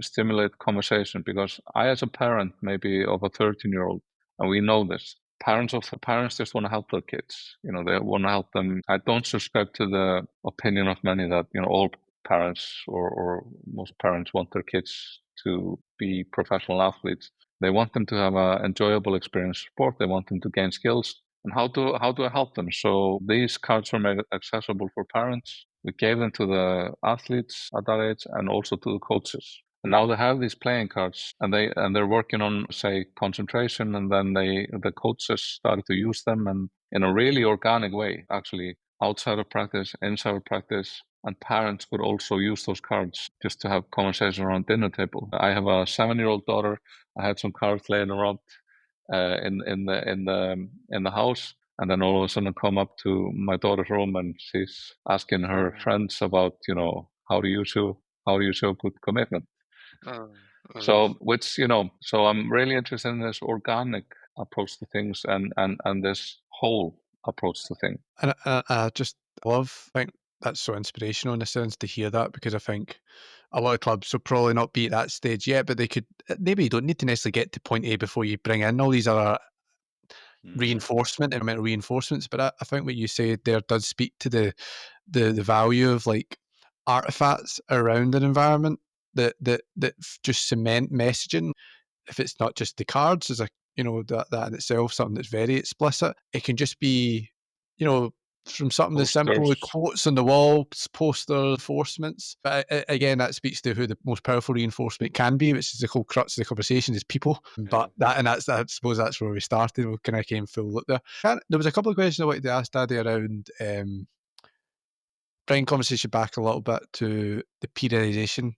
stimulate conversation, because I, as a parent, maybe of a 13-year-old, and we know this, parents just want to help their kids. They want to help them. I don't subscribe to the opinion of many that all parents or most parents want their kids to be professional athletes. They want them to have an enjoyable experience in sport. They want them to gain skills. And how do I help them? So these cards were made accessible for parents. We gave them to the athletes at that age and also to the coaches. And now they have these playing cards, and they're working on, say, concentration, and then the coaches started to use them, and in a really organic way, actually, outside of practice, inside of practice, and parents could also use those cards just to have conversation around dinner table. I have a 7-year-old daughter. I had some cards laying around in the house, and then all of a sudden I come up to my daughter's room, and she's asking her friends about how do you show good commitment. So I'm really interested in this organic approach to things and this whole approach to things. And I just think that's so inspirational in a sense to hear that, because I think a lot of clubs will probably not be at that stage yet, but maybe you don't need to necessarily get to point A before you bring in all these other environmental reinforcements. But I think what you said there does speak to the value of like artifacts around an environment that just cement messaging. If it's not just the cards, as that in itself, something that's very explicit, it can just be from something as simple as quotes on the wall, posters, reinforcements. But again, that speaks to who the most powerful reinforcement can be, which is the whole crux of the conversation, is people. But I suppose that's where we started. We kind of came full look there. There was a couple of questions I wanted to ask Daddy around bringing conversation back a little bit to the periodization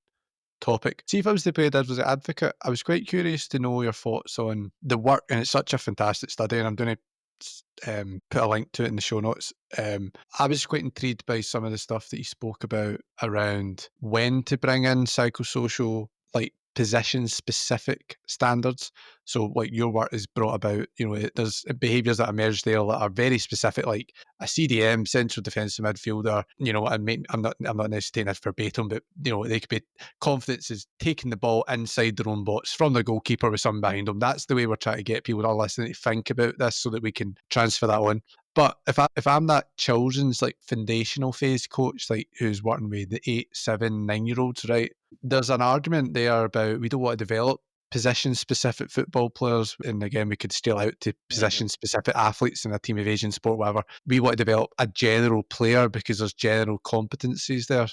topic. See, if I was to play devil's advocate, I was quite curious to know your thoughts on the work, and it's such a fantastic study, and I'm going to put a link to it in the show notes. I was quite intrigued by some of the stuff that you spoke about around when to bring in psychosocial, like position-specific standards. So, like, your work is brought about, there's behaviours that emerge there that are very specific, like a CDM, central defensive midfielder. I'm not necessarily taking this verbatim, but they could be confidence is taking the ball inside their own box from the goalkeeper with someone behind them. That's the way we're trying to get people that are listening to think about this, so that we can transfer that on. But if I'm that children's like foundational phase coach, like who's working with the 8, 7, 9-year-olds, right? There's an argument there about we don't want to develop position-specific football players, and again, we could scale out to position-specific athletes in a team of Asian sport, whatever. We want to develop a general player because there's general competencies there.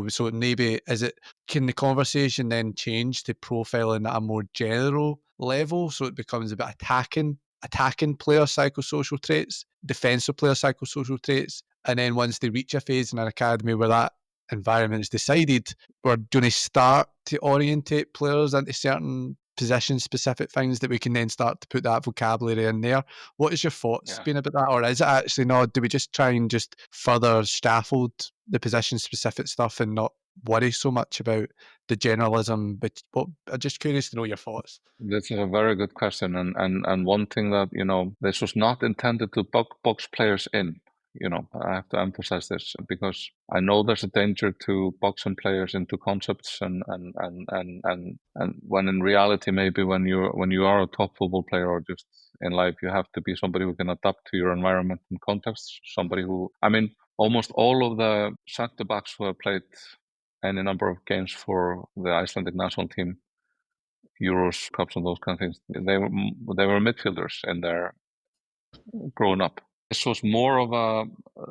So maybe can the conversation then change to profiling at a more general level, so it becomes about attacking player psychosocial traits, defensive player psychosocial traits, and then once they reach a phase in an academy where that environment is decided, we're going to start to orientate players into certain position-specific things that we can then start to put that vocabulary in there. What is your thoughts been about that? Or is it actually not? Do we just try and just further scaffold the position-specific stuff and not worry so much about the generalism? But I'm just curious to know your thoughts. This is a very good question, and one thing that, this was not intended to box players in. I have to emphasize this because I know there's a danger to boxing players into concepts, and when in reality, maybe when you are a top football player or just in life, you have to be somebody who can adapt to your environment and context. Somebody who, almost all of the centre backs who have played any number of games for the Icelandic national team, Euros, Cups, and those kind of things, they were midfielders in their growing up. This was more of a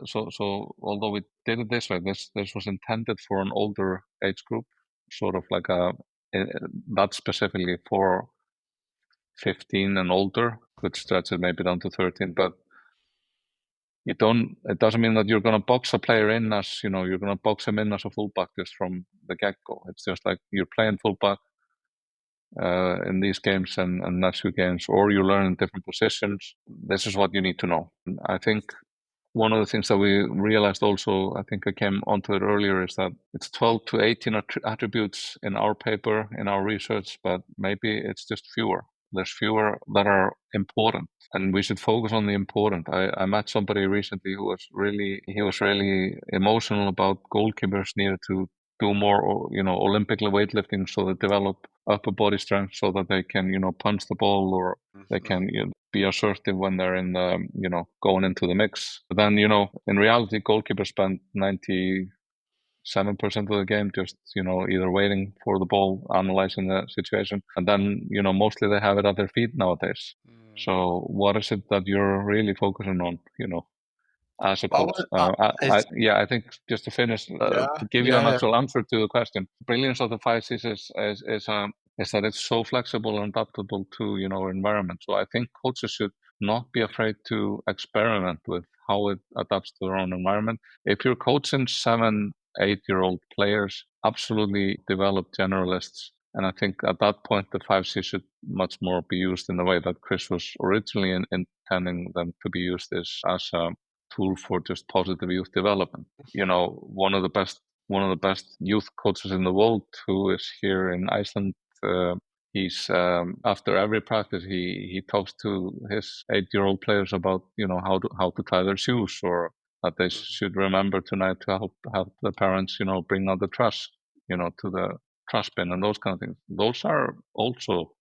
so although we did it this way, this was intended for an older age group, sort of like that specifically for 15 and older, could stretch it maybe down to 13, but it doesn't mean that you're going to box a player in as, you're going to box him in as a fullback just from the get-go. It's just like you're playing fullback in these games and next few games, or you learn in different positions. This is what you need to know. I think one of the things that we realized also, I think I came onto it earlier, is that it's 12 to 18 attributes in our paper, in our research, but maybe it's just fewer. There's fewer that are important, and we should focus on the important. I met somebody recently who was really emotional about goalkeepers needed to do more, Olympic weightlifting, so they develop upper body strength so that they can, punch the ball, or they can be assertive when they're in the, going into the mix. But then, in reality, goalkeepers spend 97% of the game just, either waiting for the ball, analyzing the situation, and then, mostly they have it at their feet nowadays. So what is it that you're really focusing on, as a coach? I think just to finish, to give you an actual answer to the question, brilliance of the 5 Cs is that it's so flexible and adaptable to, environment. So I think coaches should not be afraid to experiment with how it adapts to their own environment. If you're coaching 7, 8-year-old players, absolutely develop generalists. And I think at that point, the 5 Cs should much more be used in the way that Chris was originally intending them to be used, is as a tool for just positive youth development. One of the best youth coaches in the world, who is here in Iceland, he's after every practice he talks to his 8-year-old players about how to tie their shoes, or that they should remember tonight to help the parents bring out the trash to the trash bin, and those kind of things. Those are also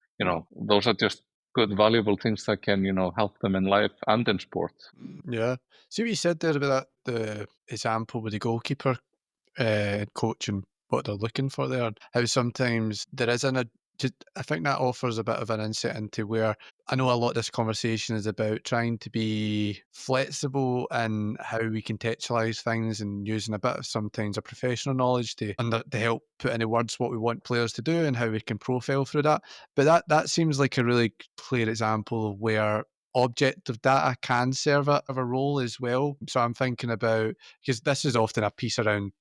those are just good, valuable things that can help them in life and in sport. Yeah. See what you said there about the example with the goalkeeper coach and what they're looking for there. How sometimes there isn't I think that offers a bit of an insight into where I know a lot of this conversation is about trying to be flexible in how we contextualize things, and using a bit of sometimes a professional knowledge to help put into words what we want players to do and how we can profile through that. But that seems like a really clear example of where objective data can serve of a role as well. So I'm thinking about, because this is often a piece around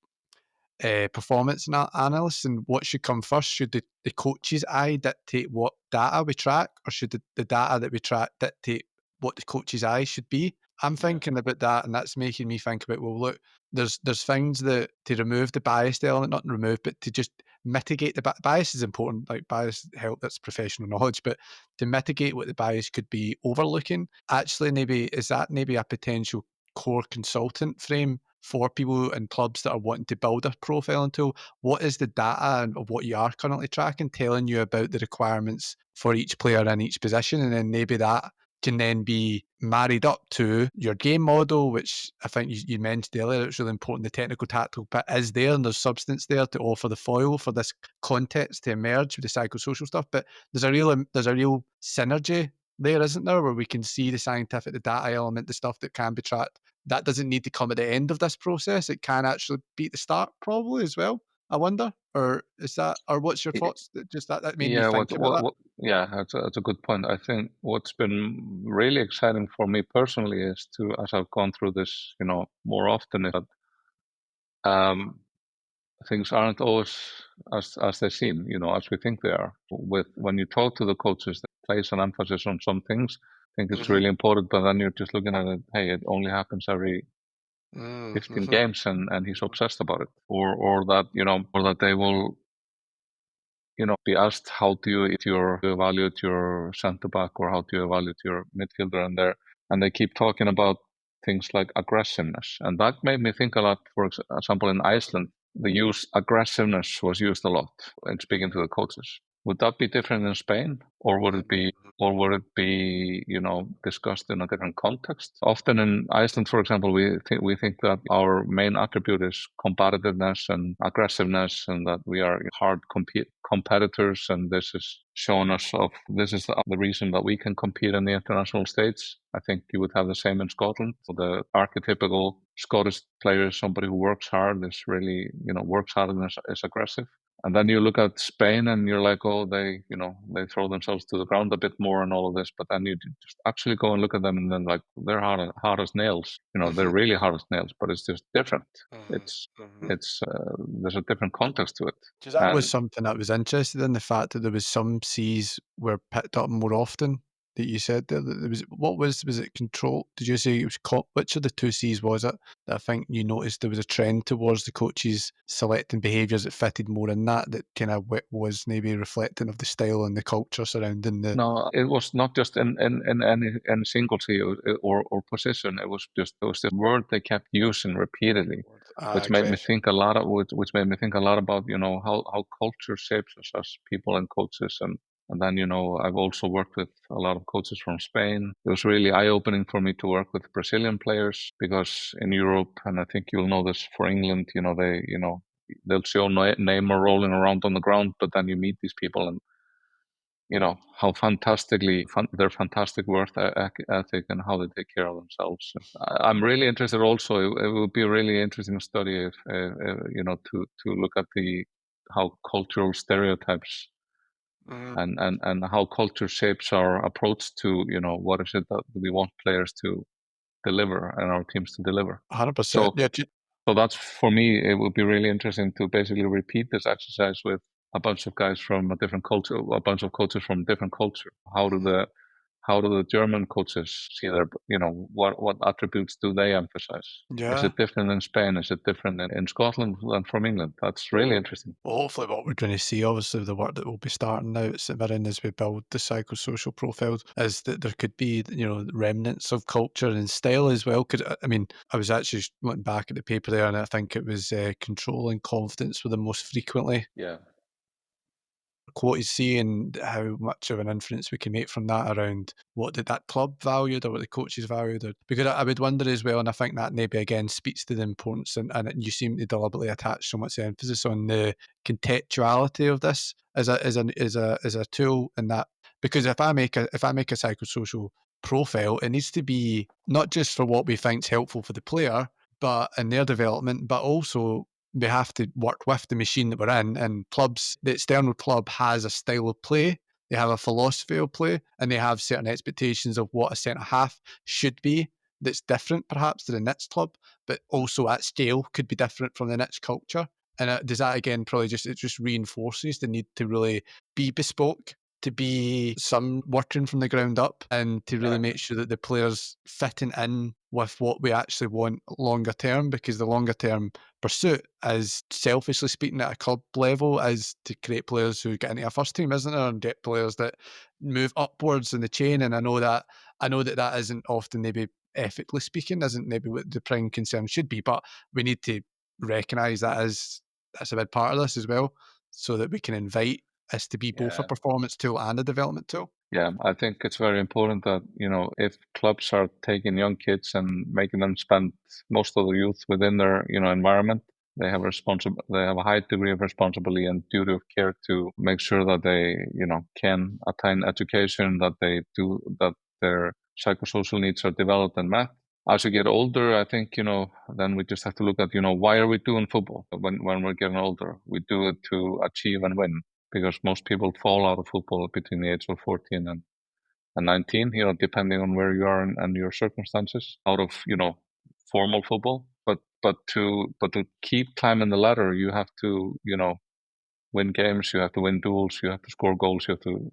performance analysts, and what should come first? Should the coach's eye dictate what data we track, or should the data that we track dictate what the coach's eye should be? I'm thinking about that, and that's making me think about, well, look, there's things that to remove the biased element, not remove, but to just mitigate the bias is important. Like bias that's professional knowledge, but to mitigate what the bias could be overlooking, actually, is that a potential core consultant frame for people and clubs that are wanting to build a profiling tool? What is the data of what you are currently tracking telling you about the requirements for each player in each position? And then maybe that can then be married up to your game model, which I think you mentioned earlier. It's really important. The technical tactical bit is there, and there's substance there to offer the foil for this context to emerge with the psychosocial stuff. But there's a real synergy there, isn't there, where we can see the scientific, the data element, the stuff that can be tracked. That doesn't need to come at the end of this process. It can actually be at the start, probably, as well, I wonder. Or is that, or what's your thoughts? Just that made me think about that. Yeah, that's a good point. I think what's been really exciting for me personally is to, as I've gone through this, more often, is that things aren't always as they seem, as we think they are. When you talk to the coaches, they place an emphasis on some things. I think it's really important, but then you're just looking at it, hey, it only happens every 15 games and he's obsessed about it. Or that they will, be asked, how do you evaluate your centre back, or how do you evaluate your midfielder, and they keep talking about things like aggressiveness. And that made me think a lot. For example, in Iceland, the use aggressiveness was used a lot in speaking to the coaches. Would that be different in Spain, or would it be discussed in a different context? Often in Iceland, for example, we think that our main attribute is combativeness and aggressiveness, and that we are hard competitors, and this is the reason that we can compete in the international stage. I think you would have the same in Scotland. The archetypical Scottish player is somebody who works hard, is really, works hard and is aggressive. And then you look at Spain and you're like, oh, they throw themselves to the ground a bit more and all of this. But then you just actually go and look at them, and then like, they're hard as nails. They're really hard as nails, but it's just different. It's there's a different context to it. Because that was something that was interested in, the fact that there was some C's were picked up more often. That you said there, was it control? Did you say it was which of the two C's was it that I think you noticed there was a trend towards the coaches selecting behaviours that fitted more in that kind of was maybe reflecting of the style and the culture surrounding the? No, it was not just in any single C or position. It was the word they kept using repeatedly, which made me think a lot about how culture shapes us as people and coaches. And then, I've also worked with a lot of coaches from Spain. It was really eye-opening for me to work with Brazilian players, because in Europe, and I think you'll know this for England, they'll show Neymar rolling around on the ground, but then you meet these people and, how their fantastic work ethic and how they take care of themselves. I'm really interested also. It would be a really interesting study if, to look at how cultural stereotypes and how culture shapes our approach to, what is it that we want players to deliver and our teams to deliver. 100%. So that's, for me, it would be really interesting to basically repeat this exercise with a bunch of guys from a different culture, a bunch of coaches from different culture. How do the German coaches see their, what attributes do they emphasize? Yeah. Is it different in Spain? Is it different in Scotland than from England? That's really interesting. Well, hopefully what we're going to see, obviously the work that we'll be starting now at St Mirren as we build the psychosocial profiles, is that there could be, remnants of culture and style as well. I was actually looking back at the paper there, and I think it was control and confidence were the most frequently quoted C, and how much of an influence we can make from that around what did that club valued or what the coaches valued. Because I would wonder as well, and I think that maybe again speaks to the importance, and you seem to deliberately attach so much emphasis on the contextuality of this as a tool in that. Because if I make a psychosocial profile, it needs to be not just for what we think is helpful for the player, but in their development, but also we have to work with the machine that we're in, and clubs, the external club has a style of play, they have a philosophy of play, and they have certain expectations of what a centre-half should be that's different perhaps to the niche club, but also at scale could be different from the niche culture. And does that again probably it just reinforces the need to really be bespoke, to be some working from the ground up, and to really make sure that the players fitting in with what we actually want longer term, because the longer term pursuit is, selfishly speaking, at a club level, is to create players who get into a first team, isn't there, and get players that move upwards in the chain. And I know that that isn't often, maybe ethically speaking, isn't maybe what the prime concern should be, but we need to recognise that that's a big part of this as well, so that we can invite us to be both a performance tool and a development tool. Yeah, I think it's very important that, if clubs are taking young kids and making them spend most of the youth within their, environment, they have a high degree of responsibility and duty of care to make sure that they, can attain education, that their psychosocial needs are developed and met. As you get older, I think, then we just have to look at, why are we doing football when we're getting older? We do it to achieve and win, because most people fall out of football between the age of 14 and 19, depending on where you are and your circumstances, out of, formal football. But but to keep climbing the ladder, you have to, win games, you have to win duels, you have to score goals, you have to,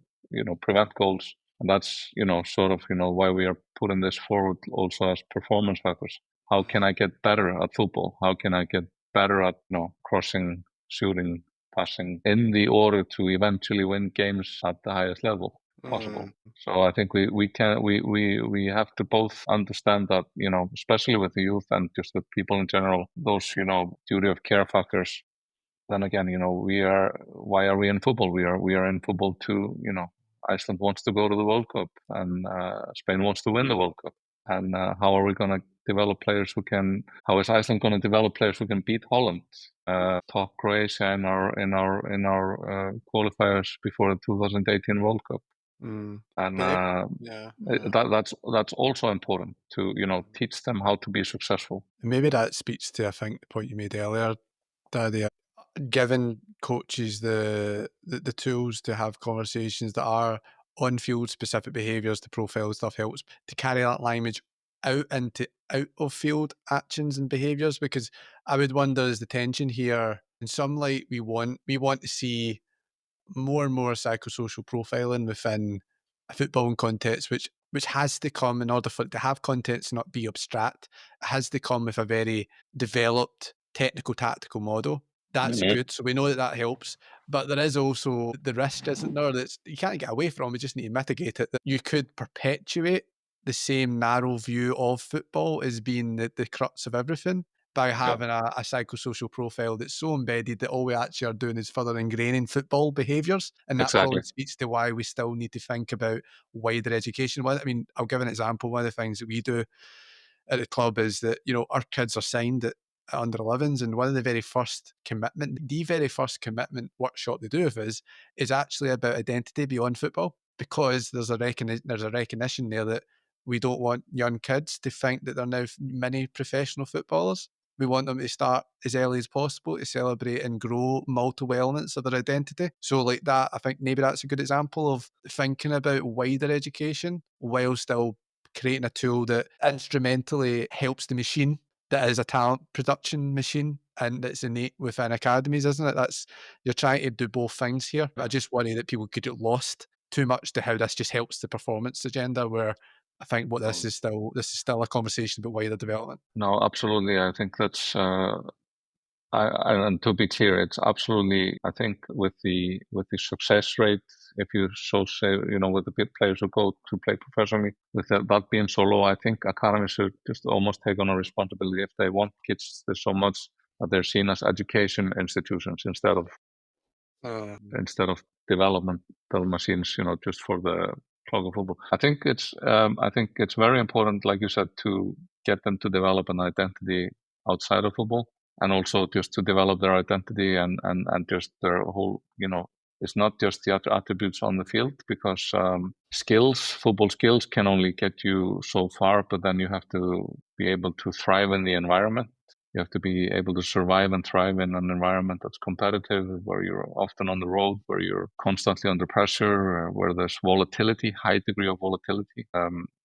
prevent goals. And that's, sort of, why we are putting this forward also as performance factors. How can I get better at football? How can I get better at, crossing, shooting, passing, in the order to eventually win games at the highest level possible? So I think we have to both understand that, especially with the youth and just with people in general, those, duty of care factors. Then again, why are we in football? We are in football to, Iceland wants to go to the World Cup, and Spain wants to win the World Cup. And how are we going to develop players how is Iceland going to develop players who can beat Holland, top Croatia in our qualifiers before the 2018 World Cup? And that's also important to, teach them how to be successful. And maybe that speaks to, I think, the point you made earlier, Daddy, giving coaches the tools to have conversations that are on-field specific behaviours, the profile stuff helps to carry that language out into out-of-field actions and behaviours, because I would wonder, is the tension here, in some light, we want to see more and more psychosocial profiling within a footballing context, which has to come, in order for it to have context, not be abstract, it has to come with a very developed technical tactical model. That's good. So we know that helps. But there is also the risk, isn't there, that you can't get away from. We just need to mitigate it. That you could perpetuate the same narrow view of football as being the crux of everything by having a psychosocial profile that's so embedded that all we actually are doing is further ingraining football behaviours. And that probably speaks to why we still need to think about wider education. I mean, I'll give an example. One of the things that we do at the club is that, our kids are signed at under 11s, and one of the very first commitment workshop they do with us is actually about identity beyond football, because there's a recognition there that we don't want young kids to think that they're now mini professional footballers. We want them to start as early as possible to celebrate and grow multiple elements of their identity. So like that, I think maybe that's a good example of thinking about wider education while still creating a tool that instrumentally helps the machine that is a talent production machine and it's innate within academies, isn't it? You're trying to do both things here. I just worry that people could get lost too much to how this just helps the performance agenda, where I think this is still a conversation about wider development. No, absolutely. I think that's and to be clear, it's absolutely, I think with the success rate, if you so say, with the players who go to play professionally, with that being so low, I think academies should just almost take on a responsibility if they want kids so much that they're seen as education institutions instead of developmental machines, just for the plug of football. I think it's very important, like you said, to get them to develop an identity outside of football, and also just to develop their identity and just their whole, it's not just the attributes on the field, because football skills can only get you so far, but then you have to be able to thrive in the environment. You have to be able to survive and thrive in an environment that's competitive, where you're often on the road, where you're constantly under pressure, where there's volatility, high degree of volatility,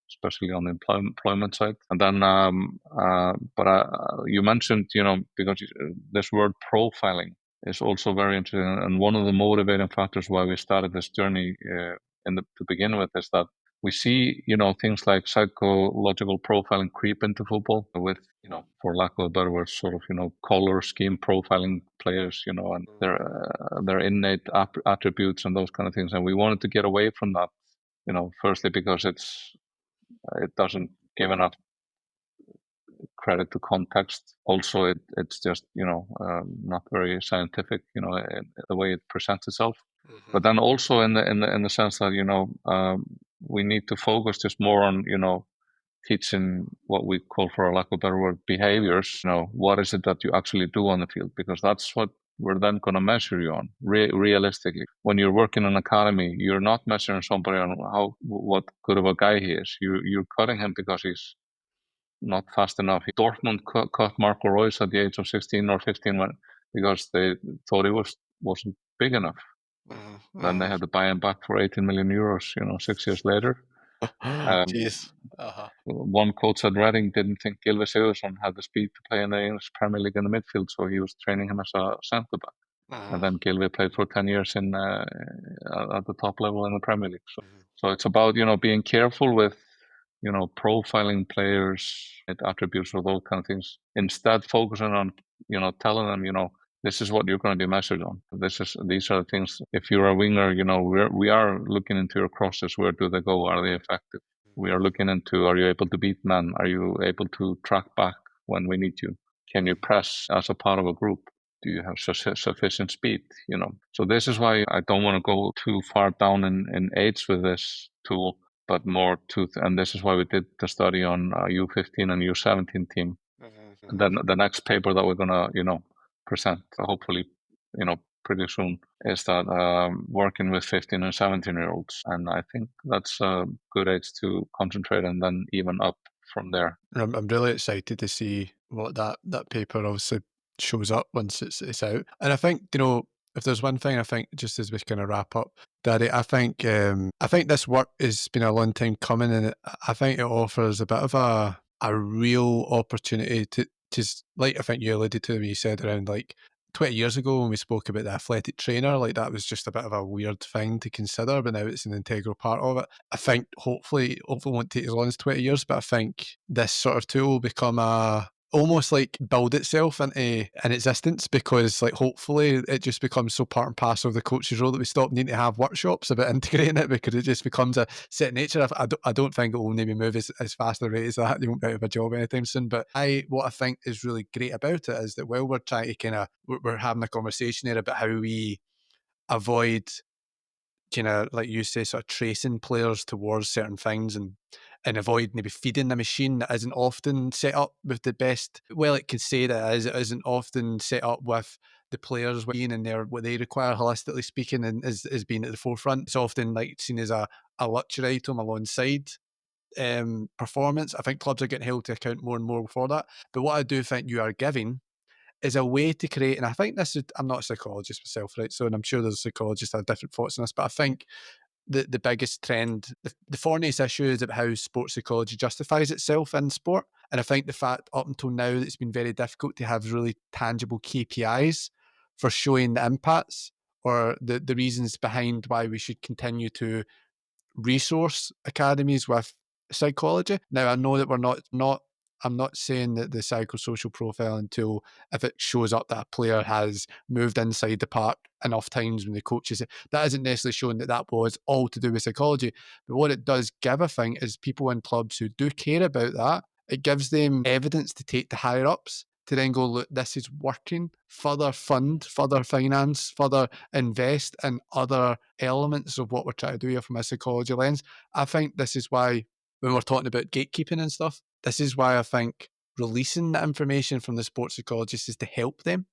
especially on the employment side. And then, you mentioned, because this word profiling is also very interesting. And one of the motivating factors why we started this journey to begin with is that we see, things like psychological profiling creep into football with, for lack of a better word, sort of, color scheme profiling players, and their innate attributes and those kind of things. And we wanted to get away from that, firstly because it doesn't give enough credit to context. Also, it's just, not very scientific, in the way it presents itself. Mm-hmm. But then also in the sense that, we need to focus just more on, teaching what we call, for a lack of a better word, behaviors. What is it that you actually do on the field? Because that's what we're then going to measure you on, realistically. When you're working in an academy, you're not measuring somebody on what good of a guy he is. You're cutting him because he's not fast enough. Dortmund cut Marco Reus at the age of 16 or 15 because they thought he wasn't big enough. Mm-hmm. Then they had to buy him back for 18 million euros, 6 years later. Jeez. One coach at Reading didn't think Gylfi Sigurðsson had the speed to play in the English Premier League in the midfield, so he was training him as a centre back. And then Gylfi played for 10 years in at the top level in the Premier League. So it's about, being careful with, profiling players, attributes, or those kind of things. Instead, focusing on, telling them, this is what you're going to be measured on. These are the things. If you're a winger, we are looking into your crosses. Where do they go? Are they effective? We are looking into, are you able to beat men? Are you able to track back when we need you? Can you press as a part of a group? Do you have sufficient speed? So this is why I don't want to go too far down in age with this tool, but more and this is why we did the study on U15 and U17 team. And then the next paper that we're gonna, present, hopefully, pretty soon, is that working with 15 and 17-year-olds, and I think that's a good age to concentrate, and then even up from there. I'm really excited to see what that paper obviously shows up once it's out. And I think, if there's one thing, I think, just as we kind of wrap up, Daddy, I think this work has been a long time coming, and I think it offers a bit of a real opportunity to like I think you alluded to when you said around like 20 years ago when we spoke about the athletic trainer, like that was just a bit of a weird thing to consider, but now it's an integral part of it. I think hopefully it won't take as long as 20 years, but I think this sort of tool will become almost like build itself into an existence, because like hopefully it just becomes so part and parcel of the coach's role that we stop needing to have workshops about integrating it, because it just becomes a set nature. I don't think it will maybe move as fast a rate as that. You won't be out of a job anytime soon. But what I think is really great about it is that while we're trying to we're having a conversation here about how we avoid like you say, sort of tracing players towards certain things, and avoid maybe feeding a machine that isn't often set up with the best. Well, it can say that it isn't often set up with the players being in there what they require holistically speaking, and is being at the forefront. It's often like seen as a luxury item alongside performance. I think clubs are getting held to account more and more for that. But what I do think you are giving is a way to create, and I think this is, I'm not a psychologist myself, right? So, and I'm sure there's psychologists that have different thoughts on this, but I think the biggest trend, the thorniest issue is about how sports psychology justifies itself in sport. And I think the fact up until now that it's been very difficult to have really tangible KPIs for showing the impacts or the reasons behind why we should continue to resource academies with psychology. Now, I know that I'm not saying that the psychosocial profiling tool, if it shows up that a player has moved inside the park enough times when the coaches, that isn't necessarily showing that was all to do with psychology. But what it does give, I think, is people in clubs who do care about that, it gives them evidence to take to higher ups to then go, look, this is working, further fund, further finance, further invest in other elements of what we're trying to do here from a psychology lens. I think this is why, when we're talking about gatekeeping and stuff, this is why I think releasing the information from the sports psychologists is to help them,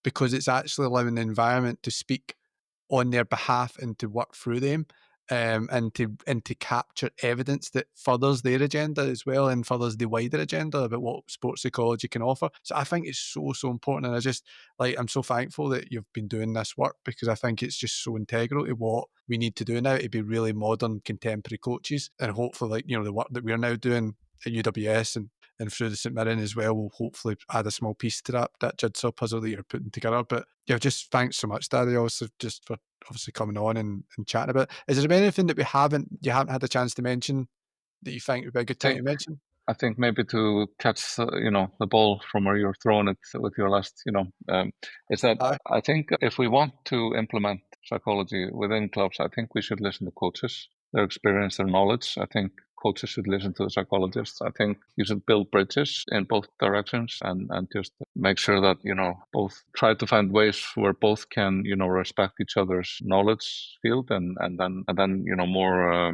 because it's actually allowing the environment to speak on their behalf and to work through them, and to capture evidence that furthers their agenda as well, and furthers the wider agenda about what sports psychology can offer. So I think it's so important, and I'm so thankful that you've been doing this work, because I think it's just so integral to what we need to do now to be really modern, contemporary coaches. And hopefully, the work that we're now doing at UWS and through the St Mirren as well will hopefully add a small piece to that jigsaw puzzle that you're putting together. But yeah, just thanks so much, Daddy, also just for obviously coming on and chatting about it. Is there anything that you haven't had a chance to mention that you think would be a good time to mention? I think maybe to catch the ball from where you're throwing it with your last is that I think if we want to implement psychology within clubs, I think we should listen to coaches, their experience, their knowledge. I think coaches should listen to the psychologists. I think you should build bridges in both directions, and just make sure that both try to find ways where both can respect each other's knowledge field, and then more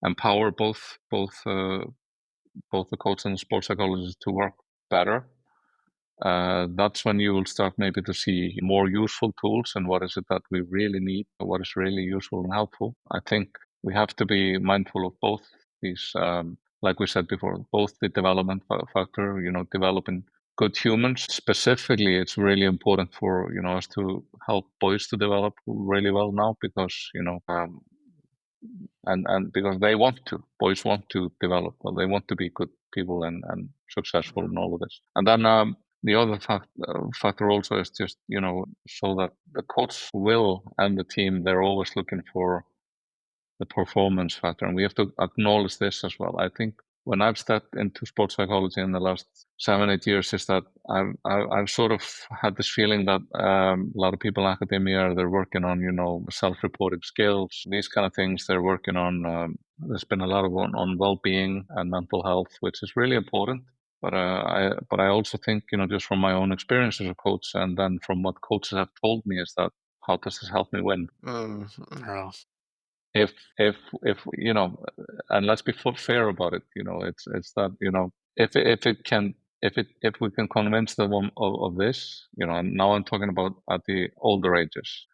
empower both the coach and the sports psychologist to work better. That's when you will start maybe to see more useful tools, and what is it that we really need, what is really useful and helpful. I think we have to be mindful of both these, like we said before, both the development factor, developing good humans. Specifically, it's really important for us to help boys to develop really well now, because and because boys want to develop, well, they want to be good people and successful in all of this. And then the other factor also is just, so that the coach and the team, they're always looking for the performance factor, and we have to acknowledge this as well. I think when I've stepped into sports psychology in the last 7-8 years, is that I've sort of had this feeling that a lot of people in academia, they're working on, self-reported skills, these kind of things. They're working on, there's been a lot of on well-being and mental health, which is really important. But I also think, just from my own experience as a coach, and then from what coaches have told me, is that how does this help me win? If and let's be fair about it, it's that, if we can convince them of this, and now I'm talking about at the older ages,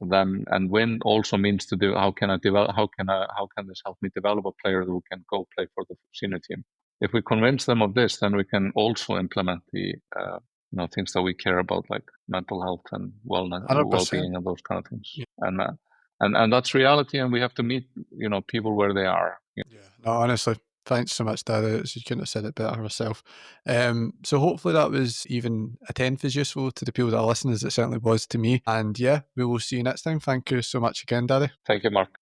then, and win also means to do, how can this help me develop a player who can go play for the senior team? If we convince them of this, then we can also implement the things that we care about, like mental health and well-being and those kind of things. Yeah. And that's reality, and we have to meet, people where they are. Yeah, no, honestly, thanks so much, Dadi. You couldn't have said it better myself. So hopefully that was even a tenth as useful to the people that are listening as it certainly was to me. And yeah, we will see you next time. Thank you so much again, Dadi. Thank you, Mark.